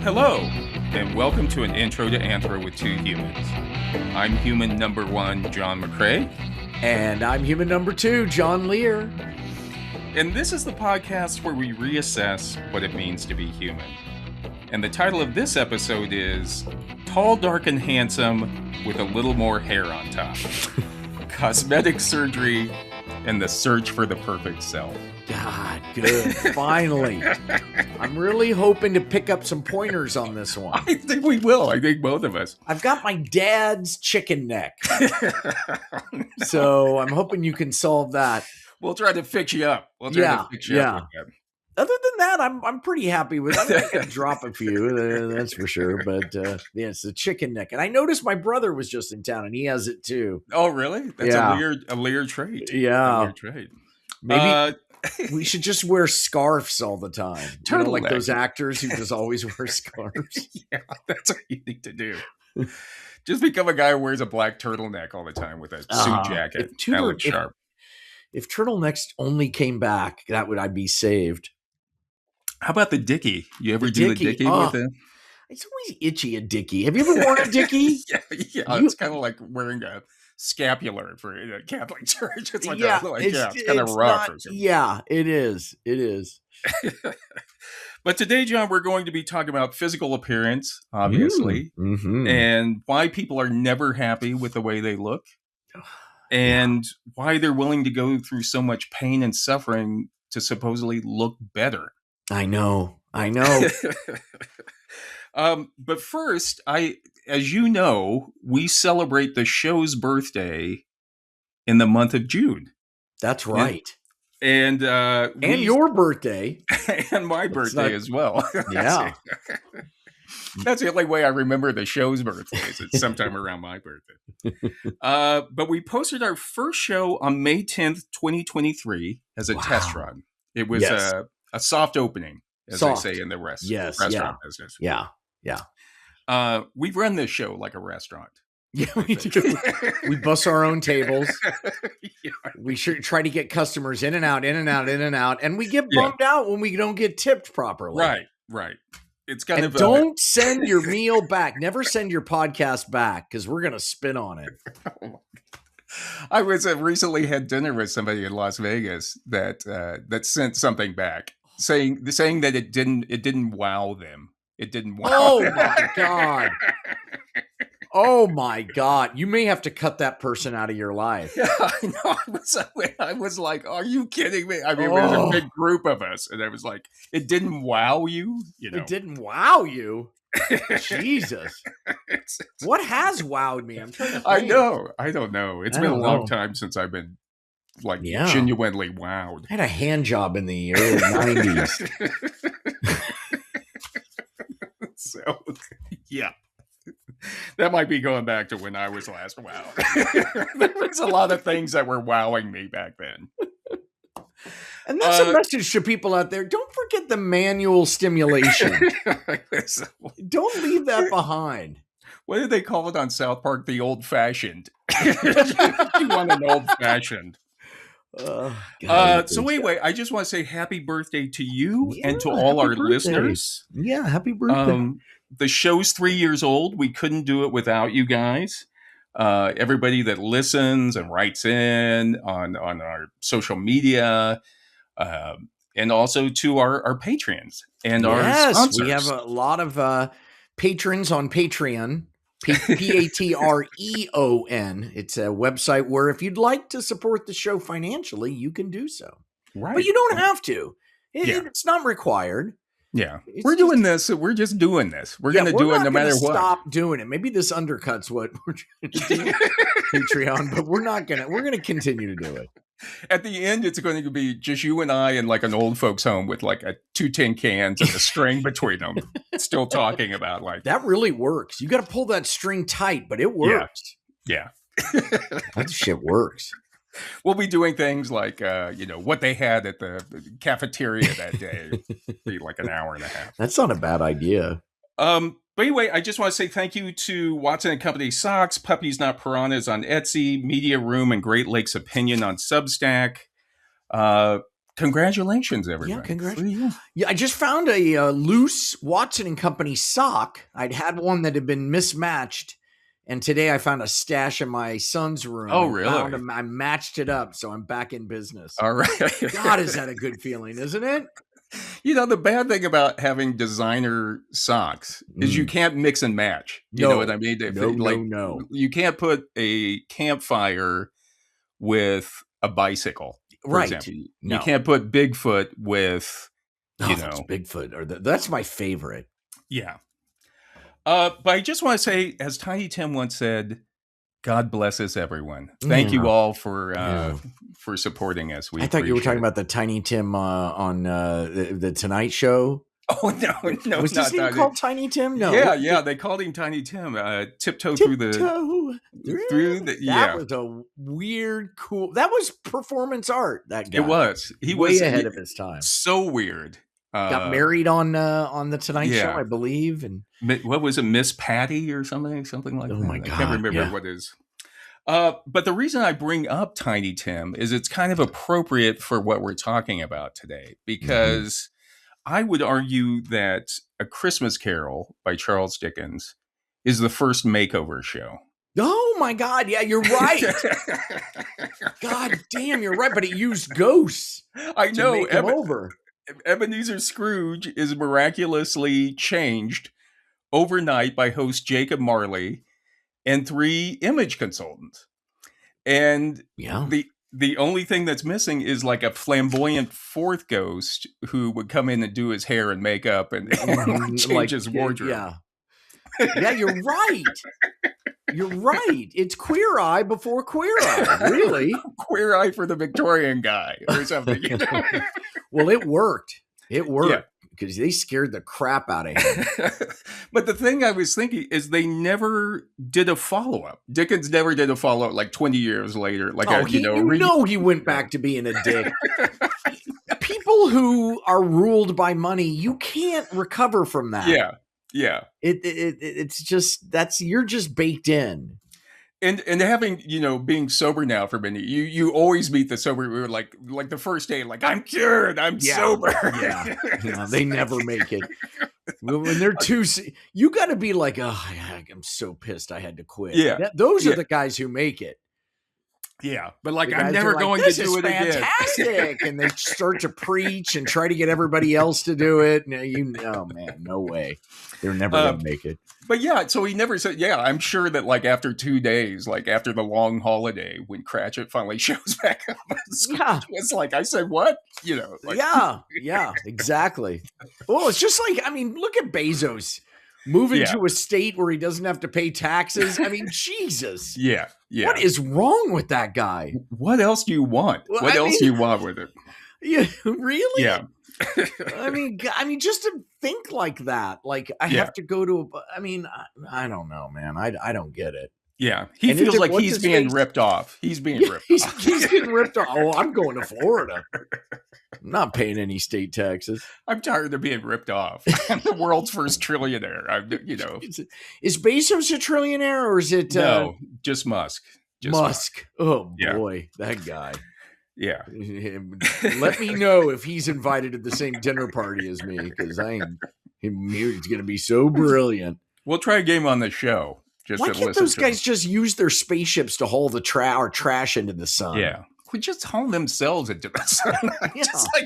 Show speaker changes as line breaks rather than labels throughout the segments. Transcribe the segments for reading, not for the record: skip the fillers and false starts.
Hello, and welcome to an intro to Anthro with two humans. I'm human number one, John McCrae.
And I'm human number two, John Lear.
And this is the podcast where we reassess what it means to be human. And the title of this episode is Tall, Dark, and Handsome with a Little More Hair on Top. Cosmetic Surgery and the Search for the Perfect Self.
God, good. Finally. I'm really hoping to pick up some pointers on this one.
I think we will. I think both of us.
I've got my dad's chicken neck. So I'm hoping you can solve that.
We'll try to fix you up. We'll try to fix you up.
Other than that, I'm pretty happy with it. I'm going to drop a few, that's for sure. But it's the chicken neck. And I noticed my brother was just in town, and he has it too.
Oh, really? That's a Lear trait.
Yeah.
A Lear trait.
Maybe we should just wear scarves all the time. Like those actors who just always wear scarves.
Yeah, that's what you need to do. Just become a guy who wears a black turtleneck all the time with a suit jacket.
If turtlenecks only came back, I'd be saved.
How about the Dickie? You ever do the Dickie with it?
It's always itchy, a Dickie. Have you ever worn a Dickie?
Yeah. It's kind of like wearing a scapular for a Catholic church. It's like it's kind of rough. Or something.
Yeah, it is. It is.
But today, John, we're going to be talking about physical appearance, obviously, and why people are never happy with the way they look, and why they're willing to go through so much pain and suffering to supposedly look better.
I know.
But first, as you know, we celebrate the show's birthday in the month of June.
That's right.
And
your birthday.
And my birthday as well.
Yeah.
That's the only way I remember the show's birthdays. It's sometime around my birthday. But we posted our first show on May 10th, 2023 as a test run. It was a soft opening, as they say in the restaurant business.
Yeah.
We run this show like a restaurant.
Yeah, we do. We bust our own tables. We sure try to get customers in and out, and we get bummed out when we don't get tipped properly.
Right. It's
don't send your meal back. Never send your podcast back because we're gonna spin on it.
I was recently had dinner with somebody in Las Vegas that sent something back saying that it didn't wow them. It didn't wow.
My God. Oh my God. You may have to cut that person out of your life.
Yeah, I know. I was like, are you kidding me? I mean, there's a big group of us. And I was like, it didn't wow you?
It didn't wow you? Jesus. What has wowed me? I'm trying to think.
I know. I don't know. It's been a long time since I've been genuinely wowed.
I had a hand job in the early 90s.
So, yeah. That might be going back to when I was last wowed. There was a lot of things that were wowing me back then.
And that's a message to people out there. Don't forget the manual stimulation. Don't leave that behind.
What did they call it on South Park? The old-fashioned. You want an old-fashioned. So anyway, I just want to say happy birthday to you and to all our listeners.
Yeah, happy birthday.
The show's 3 years old. We couldn't do it without you guys. Everybody that listens and writes in on our social media, and also to our patrons and our sponsors.
We have a lot of patrons on Patreon. Patreon. It's a website where if you'd like to support the show financially, you can do so.
Right.
But you don't have to. It's not required.
Yeah. We're doing this. We're just doing this. We're going to do it no matter what.
Stop doing it. Maybe this undercuts what we're trying to do Patreon, but we're going to continue to do it.
At the end, it's going to be just you and I in like an old folks home with like two tin cans and a string between them, still talking about like
that really works. You got to pull that string tight, but it works.
Yeah.
That shit works.
We'll be doing things like, what they had at the cafeteria that day. Be like an hour and a half.
That's not a bad idea.
But anyway, I just want to say thank you to Watson & Company Socks, Puppies Not Piranhas on Etsy, Media Room and Great Lakes Opinion on Substack. Congratulations, everyone.
Yeah, congratulations. Yeah, I just found a loose Watson and Company sock. I'd had one that had been mismatched, and today I found a stash in my son's room.
Oh, really?
I matched it up, so I'm back in business.
All right.
God, is that a good feeling, isn't it?
You know, the bad thing about having designer socks is you can't mix and match. You know what I mean?
No.
You can't put a campfire with a bicycle, for example.
No.
You can't put Bigfoot with,
that's Bigfoot. Or that's my favorite.
Yeah. But I just want to say, as Tiny Tim once said, God bless us, everyone. Thank you all for supporting us.
I thought you were talking about the Tiny Tim on the Tonight Show.
Oh, no.
Was his name called Tiny Tim? No.
Yeah. They called him Tiny Tim. Tiptoe through the...
That was a weird, cool... That was performance art, that guy.
It was. He
was
way
ahead of his time.
So weird.
Got married on the Tonight Show, I believe. And
what was it, Miss Patty or something like that?
Oh, my God.
I can't remember what it is. But the reason I bring up Tiny Tim is it's kind of appropriate for what we're talking about today, because I would argue that A Christmas Carol by Charles Dickens is the first makeover show.
Oh, my God. Yeah, you're right. God damn, you're right. But it used ghosts.
I know.
To make him over.
Ebenezer Scrooge is miraculously changed overnight by host Jacob Marley and 3 image consultants. And the only thing that's missing is like a flamboyant 4th ghost who would come in and do his hair and makeup and change his wardrobe.
Yeah, you're right. You're right. It's Queer Eye before Queer Eye. Really?
Queer Eye for the Victorian guy or something.
Well, it worked. Because they scared the crap out of him.
But the thing I was thinking is they never did a follow-up. Dickens never did a follow-up like 20 years later. Like
he went back to being a dick. People who are ruled by money, you can't recover from that.
Yeah.
It's just you're just baked in.
And having, being sober now for many, you always meet the sober. We were like the first day, like, I'm cured, I'm sober.
Yeah. They never make it. When they're too, you got to be like, oh, I'm so pissed I had to quit.
Yeah.
Those are the guys who make it.
Yeah, but like, I'm never going to do it again.
Fantastic. And they start to preach and try to get everybody else to do it. And man, no way. They're never going to make it.
But yeah, so he never said, I'm sure that like after 2 days, like after the long holiday, when Cratchit finally shows back up, it's like, I said, what?
Yeah, exactly. Well, it's just like, look at Bezos. Moving to a state where he doesn't have to pay taxes. Jesus.
Yeah.
What is wrong with that guy?
What else do you want? What else do you want with it?
Yeah, really?
Yeah.
Just to think like that. Like, I have to go to I don't know, man. I don't get it.
Yeah. He feels like he's being ripped off. He's being ripped off.
He's getting ripped off. Oh, I'm going to Florida. I'm not paying any state taxes.
I'm tired of being ripped off. I'm the world's first trillionaire.
Is Bezos a trillionaire or is it?
No, just Musk.
Musk. Oh, boy. That guy.
Yeah.
Let me know if he's invited to the same dinner party as me, because he's going to be so brilliant.
We'll try a game on the show.
Why can't those guys just use their spaceships to haul the trash into the sun?
Yeah. We just haul themselves into the sun.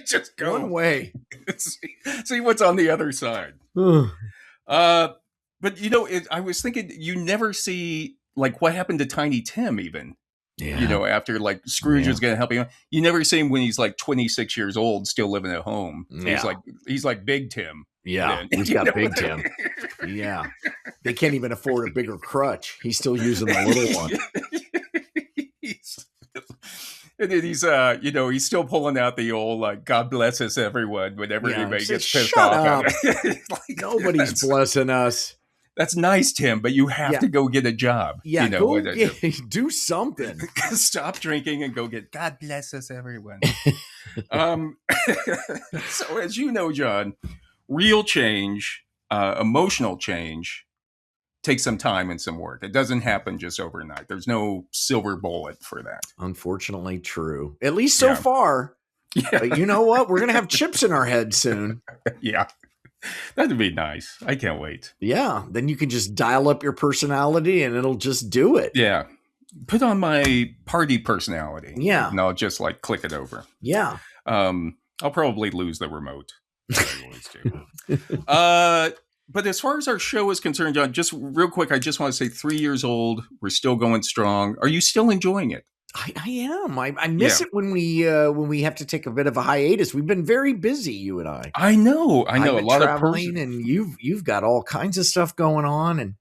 Just go
one way.
see what's on the other side. But I was thinking, you never see like what happened to Tiny Tim even. Yeah. After like Scrooge was going to help him. You never see him when he's like 26 years old, still living at home. Yeah. He's like Big Tim.
Yeah, he's got Big Tim. Yeah. They can't even afford a bigger crutch. He's still using the little one.
And then he's still pulling out the old like "God bless us, everyone" whenever anybody gets pissed off.
Nobody's blessing us.
That's nice, Tim, but you have to go get a job.
Yeah, do something.
Stop drinking and go get "God bless us, everyone." So, as you know, John, real change, emotional change, takes some time and some work. It doesn't happen just overnight. There's no silver bullet for that.
Unfortunately, true. At least so far.
Yeah.
But you know what? We're going to have chips in our head soon.
Yeah. That'd be nice. I can't wait.
Yeah. Then you can just dial up your personality and it'll just do it.
Yeah. Put on my party personality.
Yeah.
And I'll just like click it over.
Yeah.
I'll probably lose the remote. I always do. But as far as our show is concerned, John, just real quick, I just want to say 3 years old. We're still going strong. Are you still enjoying it?
I am. I miss it when we have to take a bit of a hiatus. We've been very busy, you and I.
I know.
I've
a
been
lot
traveling, and you've got all kinds of stuff going on, and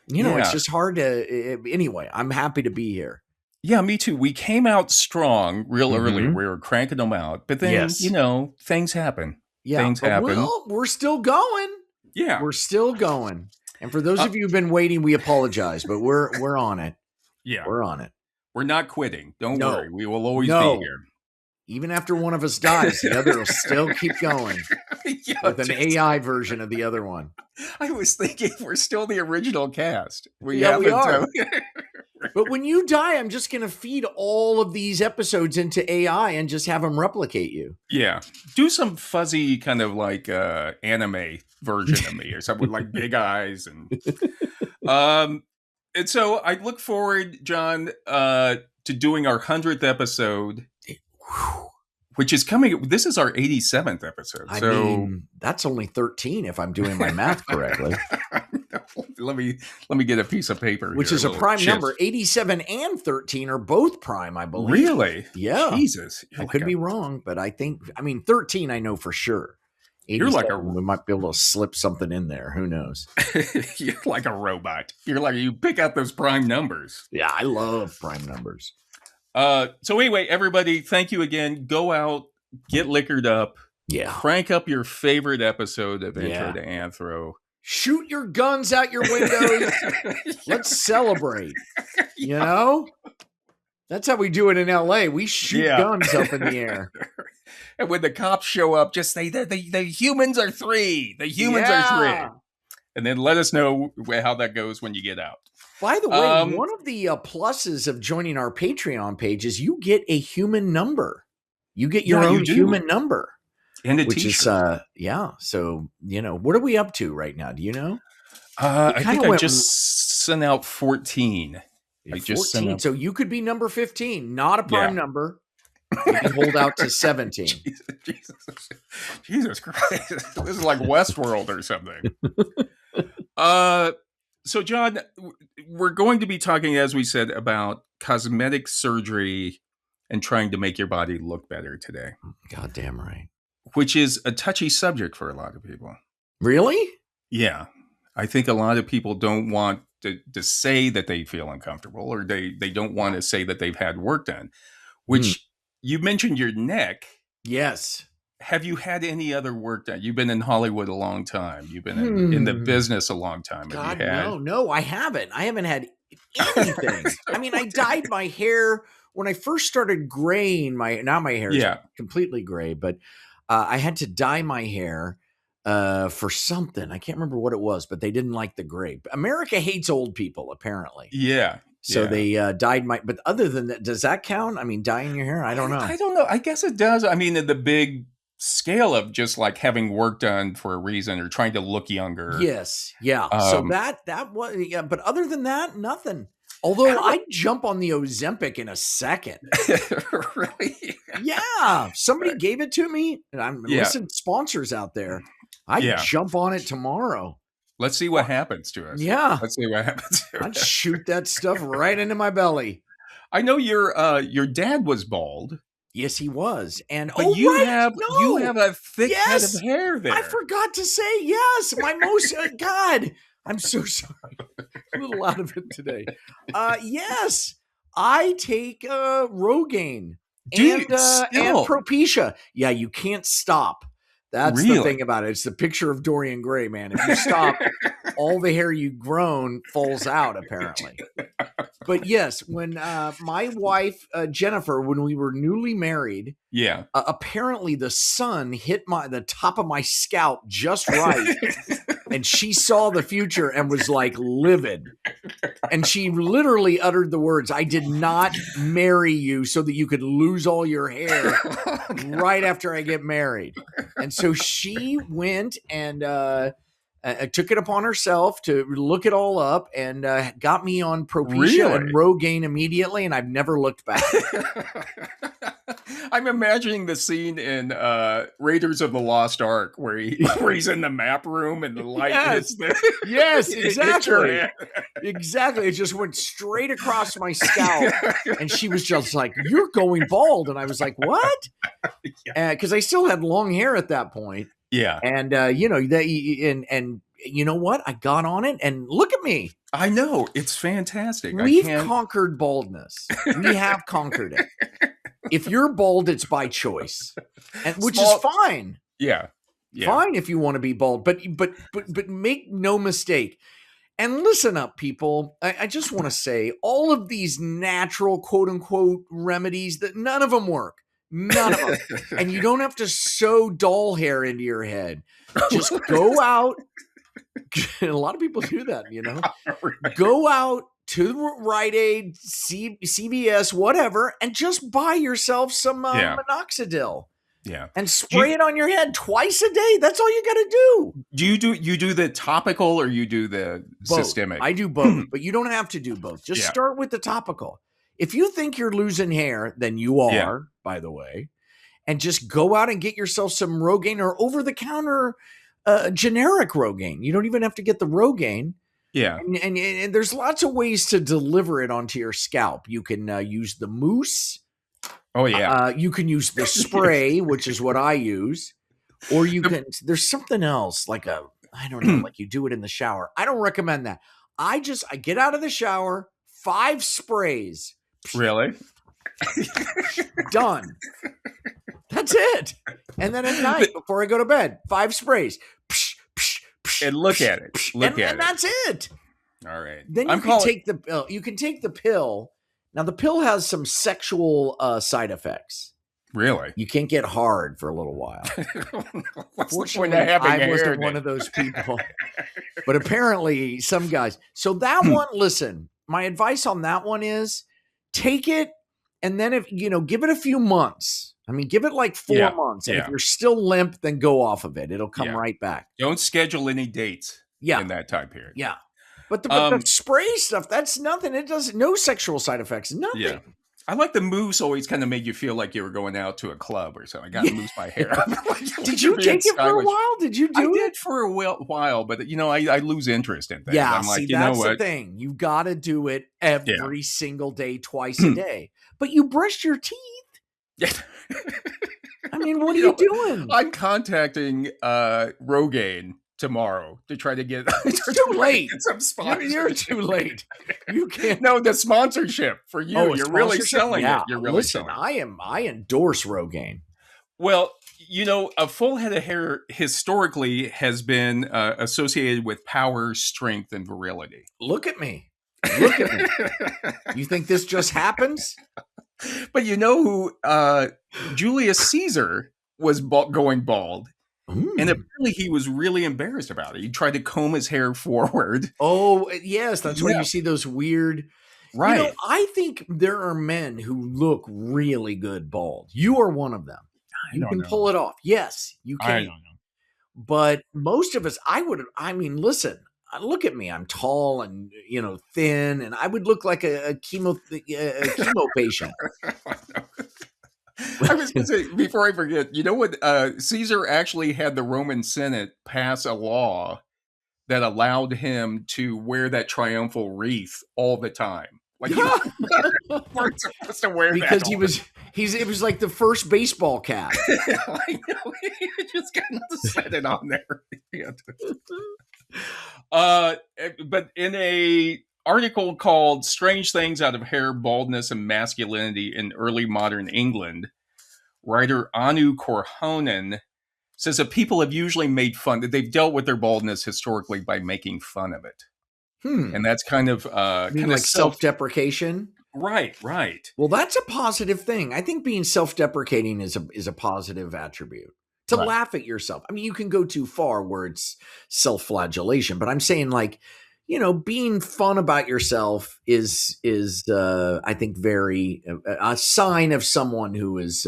it's just hard to. Anyway, I'm happy to be here.
Yeah, me too. We came out strong real early. We were cranking them out, but then things happen.
Yeah,
things happen.
We're still going.
Yeah,
we're still going. And for those of you who've been waiting, we apologize, but we're on it.
Yeah,
we're on it.
We're not quitting. Don't worry. We will always be here.
Even after one of us dies, the other will still keep going with an AI version of the other one.
I was thinking we're still the original cast.
We are. But when you die, I'm just going to feed all of these episodes into AI and just have them replicate you.
Yeah. Do some fuzzy kind of like anime version of me or something with like big eyes. And so I look forward, John, to doing our 100th episode, which is coming. This is our 87th episode.
I mean, that's only 13 if I'm doing my math correctly.
Let me get a piece of paper.
Which is a prime number. 87 and 13 are both prime, I believe.
Really?
Yeah.
Jesus.
I could be wrong, but I think, 13 I know for sure.
You're like
we might be able to slip something in there. Who knows?
You're like a robot. You pick out those prime numbers.
Yeah, I love prime numbers.
So anyway, everybody, thank you again. Go out, get liquored up.
Yeah.
Crank up your favorite episode of Intro to Anthro.
Shoot your guns out your windows. Let's celebrate. You know? That's how we do it in LA. We shoot guns up in the air.
And when the cops show up, just say that the humans are 3. The humans are 3. And then let us know how that goes when you get out.
By the way, one of the pluses of joining our Patreon page is you get a human number. You get your own human number.
And a
t-shirt. So, what are we up to right now? Do you know?
I think I just sent out 14.
14. So you could be number 15, not a prime number. You can hold out to 17.
Jesus Christ. This is like Westworld or something. So, John, we're going to be talking, as we said, about cosmetic surgery and trying to make your body look better today.
Goddamn right.
Which is a touchy subject for a lot of people.
Really?
Yeah. I think a lot of people don't want to say that they feel uncomfortable, or they don't want to say that they've had work done, which you mentioned your neck.
Yes.
Have you had any other work done? You've been in Hollywood a long time. You've been in the business a long time.
God, no, I haven't. I haven't had anything. I mean, I dyed my hair when I first started graying. Now my hair is completely gray, but I had to dye my hair for something. I can't remember what it was, but they didn't like the gray. America hates old people, apparently.
Yeah.
So they dyed but other than that, does that count? I mean, dyeing your hair? I don't know.
I don't know. I guess it does. I mean, the big scale of just like having work done for a reason or trying to look younger.
Yes. Yeah. So that was, but other than that, nothing. Although I'd jump on the Ozempic in a second.
Really?
Yeah. Somebody gave it to me, and I'm listening to sponsors out there. I'd jump on it tomorrow.
Let's see what happens to us.
Yeah.
Let's see what happens to us.
I'd shoot that stuff right into my belly.
I know your dad was bald.
Yes, he was. And
but you have a thick head of hair there.
I forgot to say yes. My most God. I'm so sorry. A little out of it today. Yes, I take Rogaine and Propecia. Yeah, you can't stop. That's the thing about it. It's the picture of Dorian Gray, man. If you stop, all the hair you've grown falls out, apparently. But yes, when my wife, Jennifer, when we were newly married, apparently the sun hit the top of my scalp just right. And she saw the future and was like livid. And she literally uttered the words, "I did not marry you so that you could lose all your hair right after I get married." And so she went and took it upon herself to look it all up and got me on Propecia and Rogaine immediately, and I've never looked back.
I'm imagining the scene in Raiders of the Lost Ark where he's in the map room and the light hits the
Yes, exactly. Exactly. It just went straight across my scalp. And she was just like, "You're going bald." And I was like, "What?" Because I still had long hair at that point.
Yeah.
And and you know what? I got on it and look at me.
I know. It's fantastic.
We've conquered baldness. We have conquered it. If you're bald, it's by choice, which is fine.
Yeah.
Fine if you want to be bald, but make no mistake. And listen up, people. I just want to say all of these natural, quote unquote, remedies, that none of them work. None of them. And you don't have to sew doll hair into your head. Just go out. A lot of people do that, you know. Go out to the Rite Aid, CVS, whatever, and just buy yourself some minoxidil.
Yeah.
And spray it on your head twice a day. That's all you got to do.
You do the topical or you do the systemic?
I do both, but you don't have to do both. Just start with the topical. If you think you're losing hair, then you are, by the way. And just go out and get yourself some Rogaine or over-the-counter generic Rogaine. You don't even have to get the Rogaine.
Yeah.
And there's lots of ways to deliver it onto your scalp. You can use the mousse.
Oh, yeah.
You can use the spray, which is what I use. Or you can, there's something else like I don't know, like you do it in the shower. I don't recommend that. I get out of the shower, 5 sprays.
Really?
Done. That's it. And then at night before I go to bed, 5 sprays.
And look at it.
And that's it.
All right.
Then you can take the pill. You can take the pill. Now the pill has some sexual side effects.
Really?
You can't get hard for a little while.
Fortunately, I
wasn't one of those people. But apparently some guys. So that one, listen, my advice on that one is take it and then give it a few months. I mean, give it like 4 months. And if you're still limp, then go off of it. It'll come right back.
Don't schedule any dates in that time period.
Yeah. But the spray stuff, that's nothing. It does no sexual side effects. Nothing. Yeah.
I like the mousse always kind of made you feel like you were going out to a club or something. I got to mousse my hair.
Did you take it for a while? Did you do it?
I did for a while, but I lose interest in things.
Yeah, I'm like, that's the thing. You got to do it every single day, twice a day. But you brushed your teeth.
Yeah.
I mean, what are you doing?
I'm contacting Rogaine tomorrow to try to get.
It's too late.
You're
too late. You can't.
No, the sponsorship for you.
Oh,
you're really selling it. You're really
selling it. I endorse Rogaine.
Well, a full head of hair historically has been associated with power, strength, and virility.
Look at me. Look at me. You think this just happens?
But you know who Julius Caesar was going bald. And apparently he was really embarrassed about it. He tried to comb his hair forward.
Oh, yes. That's why you see those weird...
Right.
I think there are men who look really good bald. You are one of them. You can pull it off. Yes, you can.
I don't know.
But most of us, listen, look at me. I'm tall and, thin, and I would look like a chemo patient.
I was going to say, before I forget, you know what? Caesar actually had the Roman Senate pass a law that allowed him to wear that triumphal wreath all the time. Like, weren't supposed to wear
because
that.
It was like the first baseball cap.
I know. He just got to set it on there. But in a article called Strange Things Out of Hair, Baldness, and Masculinity in Early Modern England, writer Anu Korhonen says that people have usually made fun, that they've dealt with their baldness historically by making fun of it. And that's kind of
like self-deprecation.
Right.
Well, that's a positive thing. I think being self-deprecating is a positive attribute. To laugh at yourself. I mean, you can go too far where it's self-flagellation, but I'm saying being fun about yourself is I think very a sign of someone who is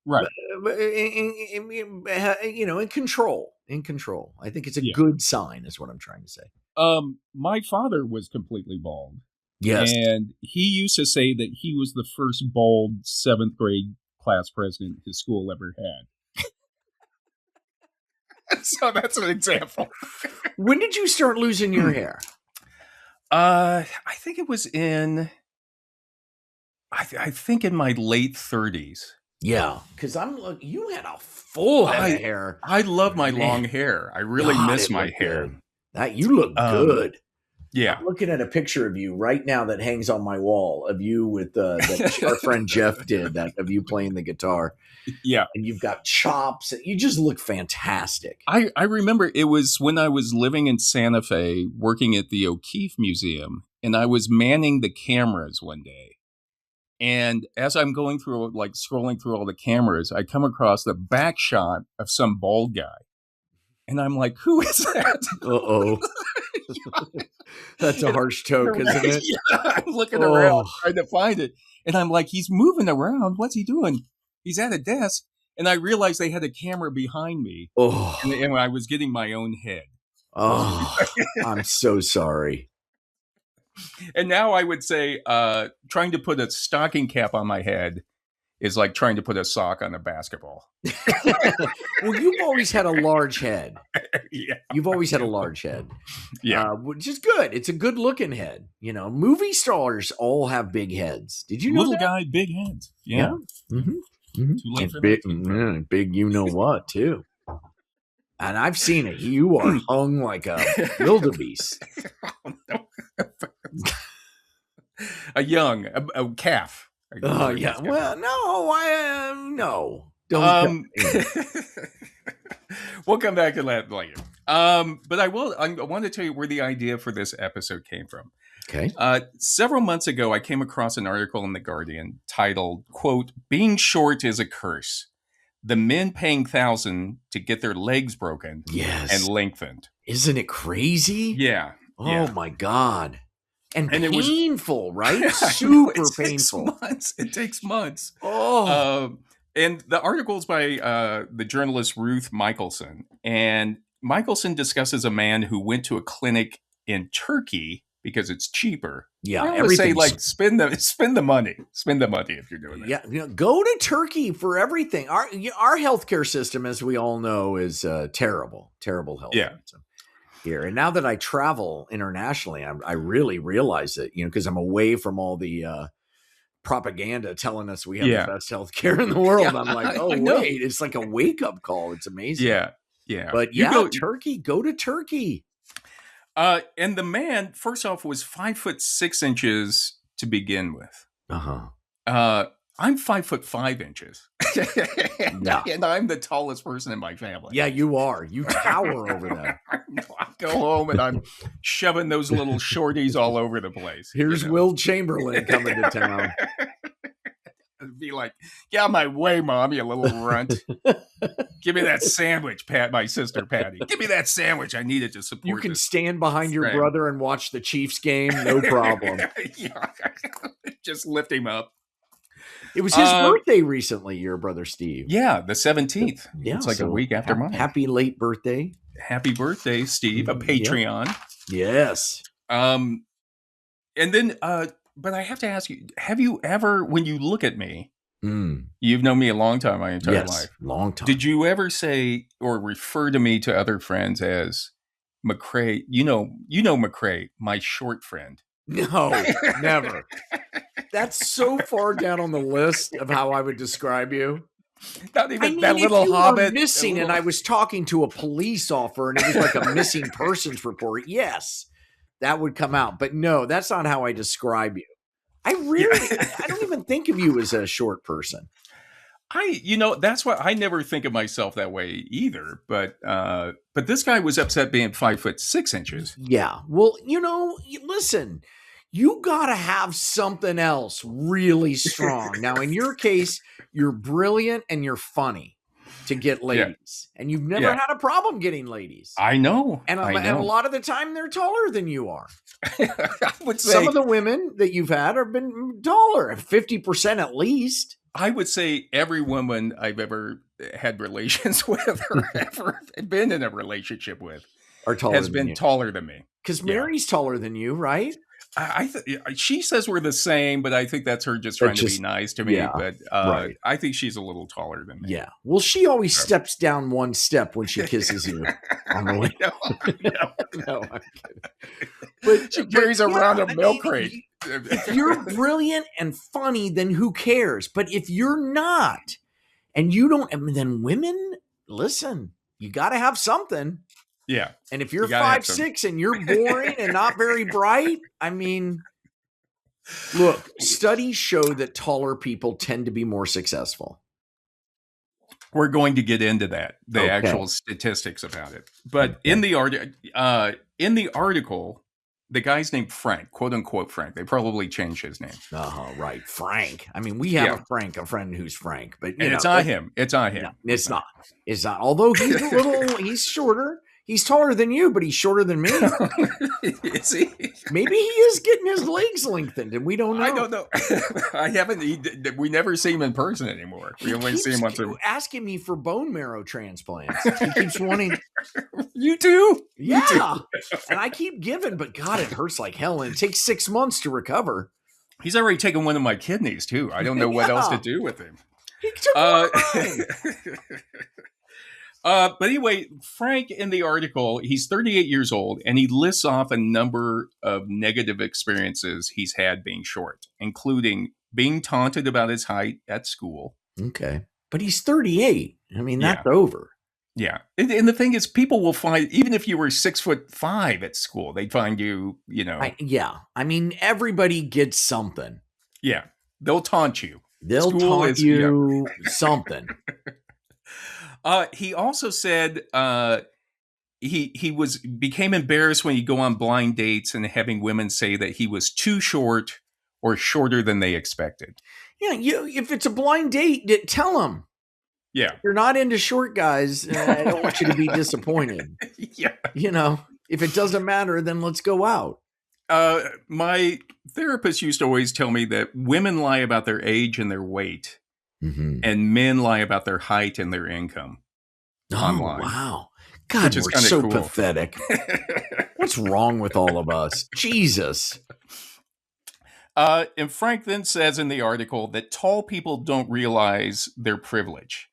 Right.
in control. In control. I think it's a
Yeah.
good sign, is what I'm trying to say.
My father was completely bald.
Yes.
And he used to say that he was the first bald 7th grade class president his school ever had. So that's an example.
When did you start losing your hair?
I think it was in I think in my late 30s.
Yeah, because you had a full head of hair.
I love my long hair. I really miss my hair.
You look good.
Yeah.
I'm looking at a picture of you right now that hangs on my wall of you with that our friend Jeff did, that of you playing the guitar.
Yeah.
And you've got chops. You just look fantastic.
I remember it was when I was living in Santa Fe working at the O'Keeffe Museum, and I was manning the cameras one day. And as I'm going through, like scrolling through all the cameras, I come across the back shot of some bald guy. And I'm like, who is that?
Uh-oh. That's a harsh toke, isn't it?
Yeah, I'm looking around trying to find it. And I'm like, he's moving around. What's he doing? He's at a desk. And I realized they had a camera behind me.
Oh.
And I was getting my own head.
Oh, I'm so sorry.
And now I would say trying to put a stocking cap on my head is like trying to put a sock on a basketball.
Well, you've always had a large head.
Yeah.
You've always had a large head.
Yeah.
Which is good. It's a good looking head. Movie stars all have big heads. Did you know
Little
that?
guy, big hands. Yeah.
Mm-hmm. Mm-hmm.
Too late for
big,
that.
big you know what, too. And I've seen it. You are hung like a wildebeest.
Oh, no. A calf.
Oh, yeah. Well, no, no. Don't.
We'll come back to that later. But I want to tell you where the idea for this episode came from.
Okay.
Several months ago, I came across an article in The Guardian titled, quote, "Being short is a curse. The men paying $1,000 to get their legs broken and lengthened."
Isn't it crazy?
Yeah.
Oh, my God. And painful, right?
Super
painful.
It takes months.
Oh.
And the article is by the journalist Ruth Michelson. And Michelson discusses a man who went to a clinic in Turkey because it's cheaper.
Yeah,
I would say, like, spend the money. Spend the money if you're doing that.
Yeah, go to Turkey for everything. Our healthcare system, as we all know, is terrible health system here. And now that I travel internationally, I really realize it. Because I'm away from all the propaganda telling us we have the best healthcare in the world. I'm like, wait, it's like a wake up call. It's amazing.
Yeah.
But Turkey. Go to Turkey.
And the man, first off, was 5'6" to begin with. I'm 5'5". And I'm the tallest person in my family.
Yeah, you are. You tower over there.
I go home and I'm shoving those little shorties all over the place.
Here's Will Chamberlain coming to town.
It'd be like, get out of my way, Mom, you little runt. Give me that sandwich, my sister Patty. Give me that sandwich. I need it to support.
You can stand behind your brother and watch the Chiefs game. No problem.
Just lift him up.
It was his birthday recently, your brother Steve.
Yeah, the 17th.
Yeah,
it's like a week after mine.
Happy late birthday.
Happy birthday, Steve, a Patreon.
Yes.
And then but I have to ask you, have you ever, when you look at me, you've known me a long time, my entire life.
Long time.
Did you ever say or refer to me to other friends as McCrae? You know McCrae, my short friend.
No, never. That's so far down on the list of how I would describe you.
Not even that little hobbit.
Missing, and I was talking to a police officer, and it was like a missing persons report. Yes, that would come out. But no, that's not how I describe you. I don't even think of you as a short person.
That's why I never think of myself that way either. But this guy was upset being 5'6".
Yeah. Well, listen, you got to have something else really strong. Now, in your case, you're brilliant and you're funny. to get ladies, and you've never had a problem getting ladies.
I know.
And
I know.
a lot of the time they're taller than you are.
I would say,
some of the women that you've had have been taller, 50% at least.
I would say every woman I've ever had relations with or ever been in a relationship with has been taller than me.
Because Mary's taller than you, right?
She says we're the same, but I think that's her just trying to be nice to me. But I think she's a little taller than me.
Yeah. Well, she always steps down one step when she kisses you on the way. No, I'm kidding.
But she carries around a milk crate.
If you're brilliant and funny, then who cares? But if you're not, and you don't, then women, listen, you got to have something.
Yeah.
And if you're 5'6" and you're boring and not very bright, I mean, look, studies show that taller people tend to be more successful.
We're going to get into that, the actual statistics about it. But in the article, the guy's named Frank, quote unquote Frank. They probably changed his name.
Right. Frank. I mean, we have a friend who's Frank, but
it's not him. It's not him.
No, it's not. It's not. Although he's shorter. He's taller than you, but he's shorter than me.
Is he?
Maybe he is getting his legs lengthened, and we don't know.
I don't know. I haven't. We never see him in person anymore. We only see him once.
Asking me for bone marrow transplants. He keeps wanting.
You too?
Yeah.
You too.
And I keep giving, but God, it hurts like hell, and it takes 6 months to recover.
He's already taken one of my kidneys too. I don't know what else to do with him.
He took one of mine.
But anyway, Frank in the article, he's 38 years old, and he lists off a number of negative experiences he's had being short, including being taunted about his height at school.
Okay. But he's 38. I mean, that's over.
Yeah. And the thing is, people will find, even if you were 6'5" at school, they'd find you,
I mean, everybody gets something.
Yeah. They'll taunt you.
They'll taunt you something.
He also said he became embarrassed when he'd go on blind dates and having women say that he was too short or shorter than they expected.
Yeah, if it's a blind date, tell them.
Yeah,
if you're not into short guys. I don't want you to be disappointed.
Yeah,
if it doesn't matter, then let's go out.
My therapist used to always tell me that women lie about their age and their weight.
Mm-hmm.
And men lie about their height and their income online.
Wow. God, we're so cool. Pathetic. What's wrong with all of us? Jesus.
And Frank then says in the article that tall people don't realize their privilege.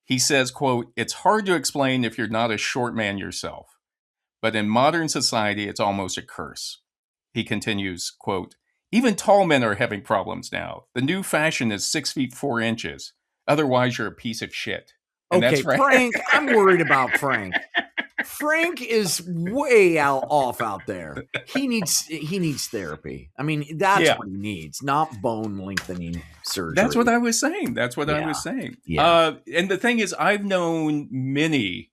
He says, quote, "It's hard to explain if you're not a short man yourself, but in modern society, it's almost a curse." He continues, quote, "Even tall men are having problems now. The new fashion is 6 feet 4 inches. Otherwise, you're a piece of shit." And
okay, Frank, I'm worried about Frank. Frank is way off out there. He needs therapy. I mean, that's what he needs, not bone lengthening surgery.
That's what I was saying. I was saying.
Yeah.
And the thing is, I've known many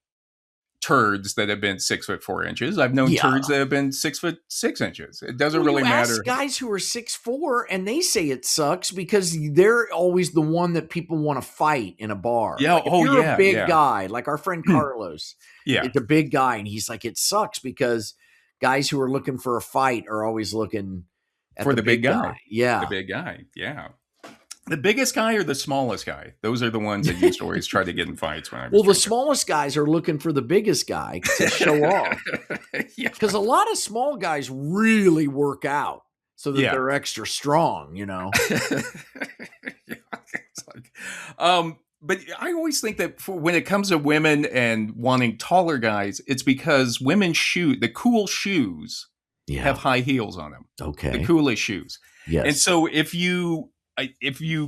turds that have been 6 foot 4 inches. I've known turds that have been 6 foot 6 inches. It doesn't really matter.
Ask guys who are 6'4" and they say it sucks because they're always the one that people want to fight in a bar.
Yeah.
Like if you're a big guy, like our friend Carlos. It's a big guy, and he's like, it sucks because guys who are looking for a fight are always looking
for the big guy.
Yeah,
the big guy. Yeah. The biggest guy or the smallest guy? Those are the ones that used to always try to get in fights when I was
the smallest guys are looking for the biggest guy to show off. Because a lot of small guys really work out so that they're extra strong,
But I always think that when it comes to women and wanting taller guys, it's because women the cool shoes have high heels on them.
Okay.
The coolest shoes.
Yes.
And so if you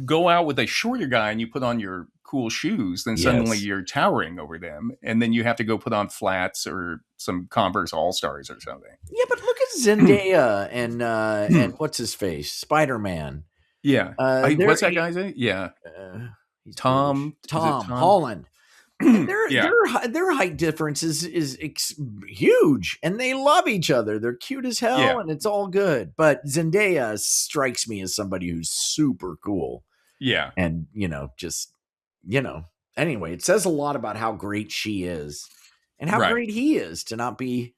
go out with a shorter guy and you put on your cool shoes, then suddenly you're towering over them. And then you have to go put on flats or some Converse All-Stars or something.
Yeah, but look at Zendaya and what's his face? Spider-Man.
Yeah. What's that guy's name? Yeah. Tom
Holland. Their height difference is huge, and they love each other. They're cute as hell, and it's all good. But Zendaya strikes me as somebody who's super cool.
Yeah,
and anyway, it says a lot about how great she is and how
Right.
great he is to not be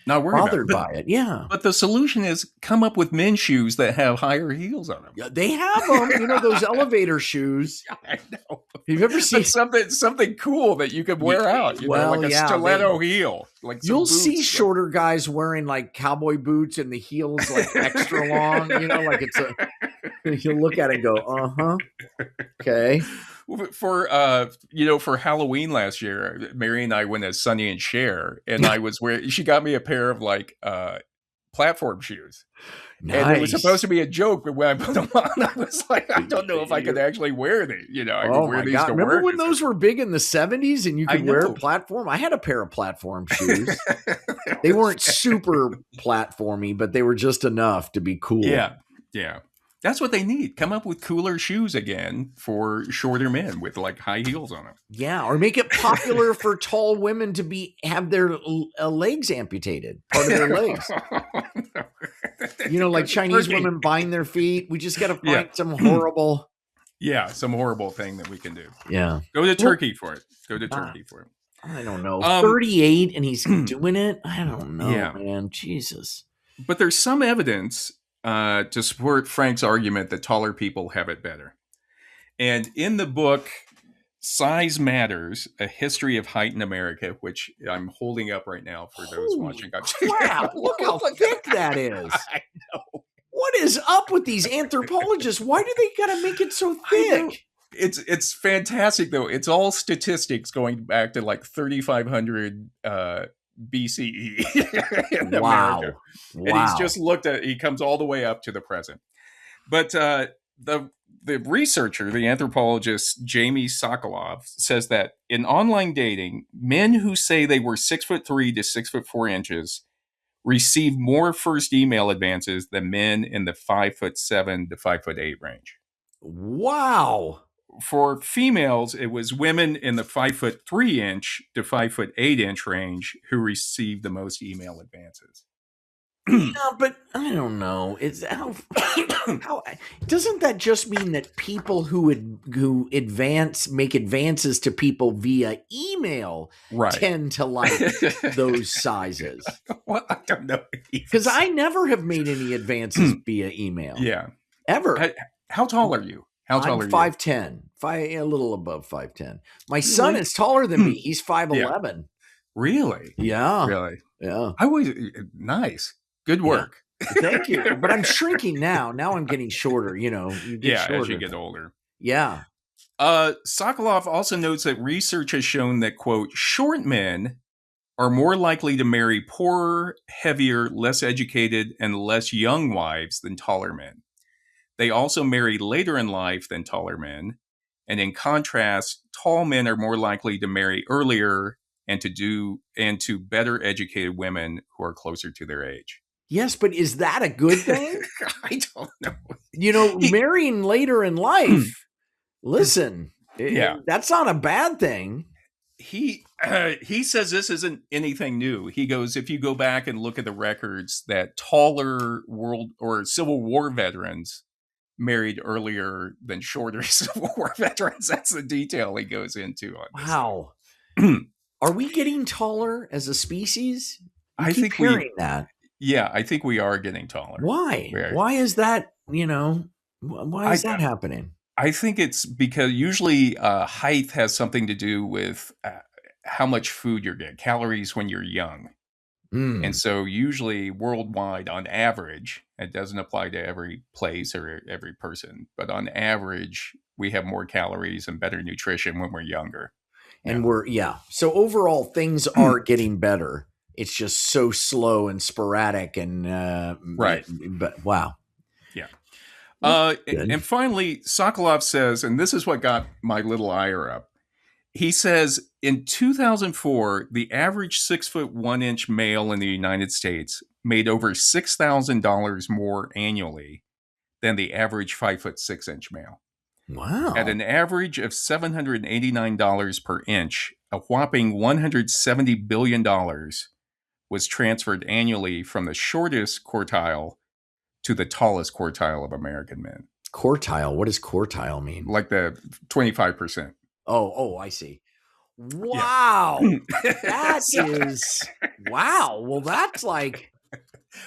Not worried
bothered
about it.
by it. Yeah.
But the solution is come up with men's shoes that have higher heels on them.
Yeah, they have them, those elevator shoes.
I know.
Have you ever seen
something cool that you could wear out?
Well,
like a
yeah,
stiletto heel. Like some
you'll
boots.
see shorter guys wearing like cowboy boots and the heels like extra long, like it's you'll look at it and go, uh-huh. Okay.
For for Halloween last year, Mary and I went as Sonny and Cher, and I was wearing. She got me a pair of like platform shoes,
Nice.
and it was supposed to be a joke. But when I put them on, I was like, I don't know if I could actually wear these. I could wear these to
Remember
work.
when those were big in the 70s and you could wear
know.
a platform? I had a pair of platform shoes. They weren't super platformy, but they were just enough to be cool.
Yeah. That's what they need. Come up with cooler shoes again for shorter men with like high heels on them.
Yeah, or make it popular for tall women to have their legs amputated, part of their legs. Like Chinese women buying their feet. We just got to find some horrible.
Yeah, some horrible thing that we can do.
Yeah.
Go to Turkey for it. Go to Turkey for it.
I don't know. 38 and he's doing it? I don't know, man. Jesus.
But there's some evidence to support Frank's argument that taller people have it better. And in the book, Size Matters, A History of Height in America, which I'm holding up right now for those watching.
Wow, look how thick that is.
I know.
What is up with these anthropologists? Why do they got to make it so thick?
It's fantastic, though. It's all statistics going back to like 3,500 BCE in America. And he's just he comes all the way up to the present. But the researcher, the anthropologist Jamie Sokolov, says that in online dating, men who say they were 6'3" to 6'4" receive more first email advances than men in the 5'7" to 5'8" range.
Wow.
For females, it was women in the 5'3" to 5'8" range who received the most email advances.
Yeah, but I don't know. It's how doesn't that just mean that people who make advances to people via email tend to like those sizes?
Well, I don't know.
Because I never have made any advances via email.
Yeah.
Ever.
How tall are you? How tall are you?
5'10", a little above 5'10". My son is taller than me. He's 5'11".
Yeah. Really?
Yeah.
Really?
Yeah.
Nice. Good work.
Yeah. Thank you. But I'm shrinking now. Now I'm getting shorter. You get shorter
as you get older.
Yeah.
Sokolov also notes that research has shown that, quote, short men are more likely to marry poorer, heavier, less educated, and less young wives than taller men. They also marry later in life than taller men. And in contrast, tall men are more likely to marry earlier and to better educated women who are closer to their age.
Yes, but is that a good thing?
I don't know.
Marrying later in life, listen, that's not a bad thing.
He says this isn't anything new. He goes, if you go back and look at the records, that taller World or Civil War veterans married earlier than shorter Civil War veterans. That's the detail he goes into on this.
Wow. Are we getting taller as a species?
I think
hearing that.
Yeah, I think we are getting taller.
Why? Why is that, why is that happening?
I think it's because usually height has something to do with how much food you're getting, calories when you're young. And so usually worldwide, on average, it doesn't apply to every place or every person, but on average, we have more calories and better nutrition when we're younger.
And so overall, things are getting better. It's just so slow and sporadic and
right.
But wow.
Yeah. And finally, Sokolov says, and this is what got my little ire up. He says in 2004, the average 6'1" male in the United States made over $6,000 more annually than the average 5'6" male.
Wow.
At an average of $789 per inch, a whopping $170 billion was transferred annually from the shortest quartile to the tallest quartile of American men.
Quartile? What does quartile mean?
Like the 25%.
Oh, I see. Wow.
Yeah.
Wow. Well, that's like,